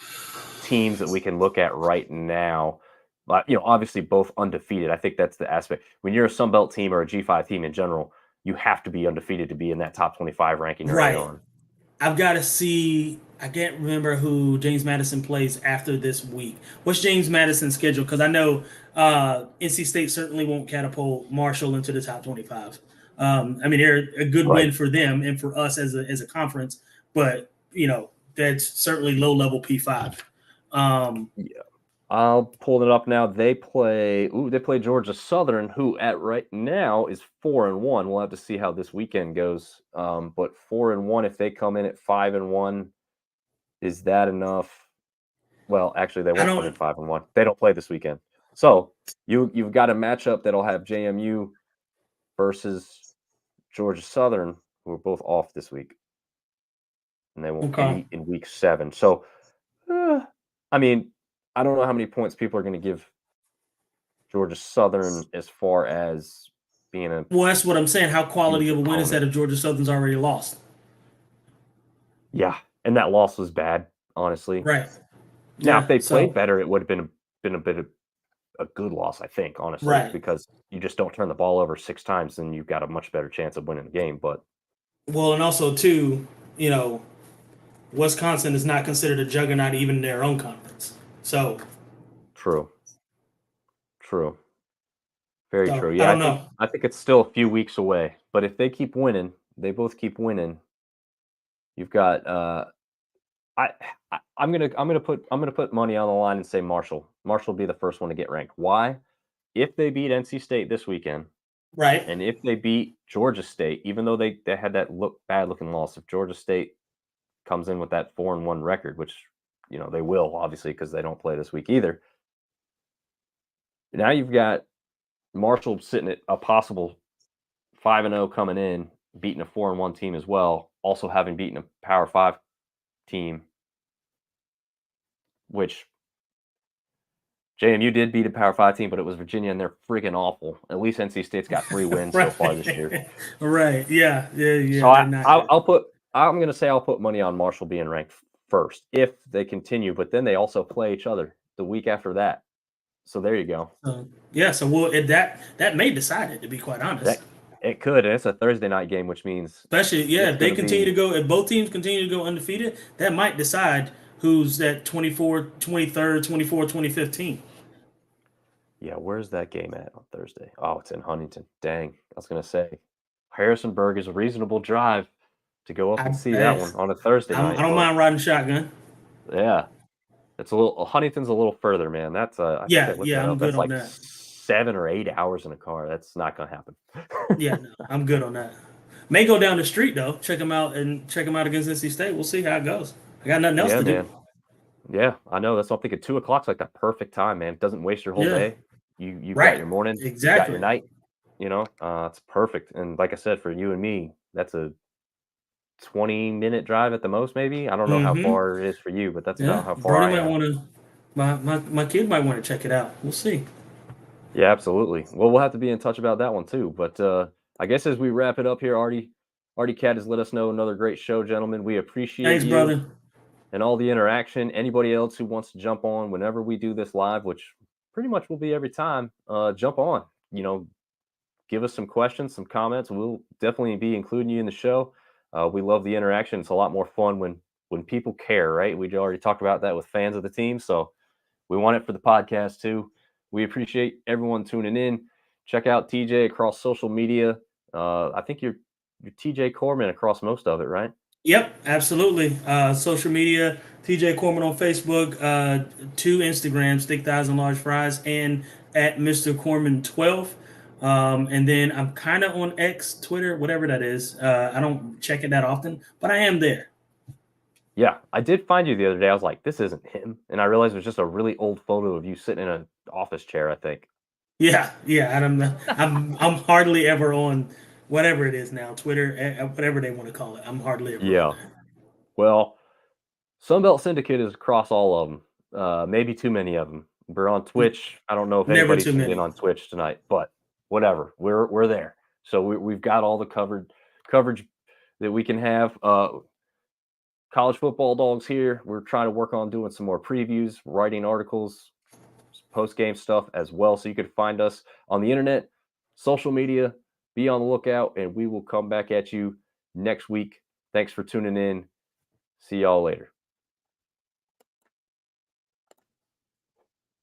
teams that we can look at right now. But, obviously both undefeated. I think that's the aspect. When you're a Sun Belt team or a G5 team in general, you have to be undefeated to be in that top 25 ranking early on. I've got to see. I can't remember who James Madison plays after this week. What's James Madison's schedule? Because I know NC State certainly won't catapult Marshall into the top 25. They're a good win for them and for us as a conference, but that's certainly low level P5. Yeah. I'll pull it up now. They play Georgia Southern, who at right now is 4-1. We'll have to see how this weekend goes. But 4-1, if they come in at 5-1, is that enough? Well, actually, they won't come in 5-1. They don't play this weekend. So you've got a matchup that'll have JMU versus Georgia Southern, who are both off this week, and they won't meet in week 7. So, I don't know how many points people are going to give Georgia Southern as far as being a. Well, that's what I'm saying. How quality of a win is that if Georgia Southern's already lost? Yeah, and that loss was bad, honestly. Right. Now, if they played better, it would have been a bit of a good loss, I think, honestly, because you just don't turn the ball over 6 times, and you've got a much better chance of winning the game. But and also too, Wisconsin is not considered a juggernaut even in their own conference. So true. Very true. Yeah, I don't know. I think it's still a few weeks away. But if they keep winning, they both keep winning. You've got I'm gonna put money on the line and say Marshall. Marshall will be the first one to get ranked. Why? If they beat NC State this weekend, right? And if they beat Georgia State, even though they had that bad looking loss, if Georgia State comes in with that 4-1 record, which they will, obviously, because they don't play this week either. Now you've got Marshall sitting at a possible 5-0 coming in, beating a 4-1 team as well, also having beaten a Power 5 team, which JMU did beat a Power 5 team, but it was Virginia, and they're freaking awful. At least NC State's got 3 wins so far this year. Right, yeah. So I'm going to say I'll put money on Marshall being ranked first if they continue, but then they also play each other the week after that. So there you go. So that may decide it, to be quite honest. It could. And it's a Thursday night game, which means Especially, if they continue be... to go, if both teams continue to go undefeated, that might decide who's that 23rd, 24th, 2015. Yeah, where's that game at on Thursday? Oh, it's in Huntington. Dang. I was going to say, Harrisonburg is a reasonable drive to go up and see that one on a Thursday night. I don't mind riding shotgun. Yeah. It's Huntington's a little further, man. That's I'm good on that. 7 or 8 hours in a car. That's not going to happen. Yeah, no, I'm good on that. May go down the street though. Check them out against NC State. We'll see how it goes. I got nothing else to do. Yeah, I know. That's what I'm thinking. 2 o'clock's like the perfect time, man. It doesn't waste your whole day. You've got your morning, exactly. You got your night. It's perfect. And like I said, for you and me, that's a 20-minute drive at the most, maybe. I don't know how far it is for you, but that's about how far I am. My kid might want to check it out. We'll see. Yeah, absolutely. Well, we'll have to be in touch about that one too. But I guess as we wrap it up here, Artie Cat has let us know another great show, gentlemen. We appreciate you brother, and all the interaction. Anybody else who wants to jump on whenever we do this live, which pretty much will be every time, jump on. Give us some questions, some comments. We'll definitely be including you in the show. We love the interaction. It's a lot more fun when people care, right? We already talked about that with fans of the team, so we want it for the podcast too. We appreciate everyone tuning in. Check out TJ across social media. I think you're TJ Corman across most of it, right? Yep, absolutely. Social media, TJ Corman on Facebook, 2 Instagrams, Thick Thighs and Large Fries, and at Mr. Corman 12. And then I'm kind of on X, Twitter, whatever that is. I don't check it that often, but I am there. Yeah, I did find you the other day. I was like, this isn't him. And I realized it was just a really old photo of you sitting in an office chair, I think. Yeah. I'm hardly ever on whatever it is now, Twitter, whatever they want to call it. I'm hardly ever on there. Well, Sunbelt Syndicate is across all of them. Maybe too many of them. We're on Twitch. I don't know if anybody's tuned in on Twitch tonight, but whatever. We're there. So we've got all the coverage that we can have. College Football Dogs here. We're trying to work on doing some more previews, writing articles, post-game stuff as well. So you can find us on the internet, social media. Be on the lookout, and we will come back at you next week. Thanks for tuning in. See y'all later.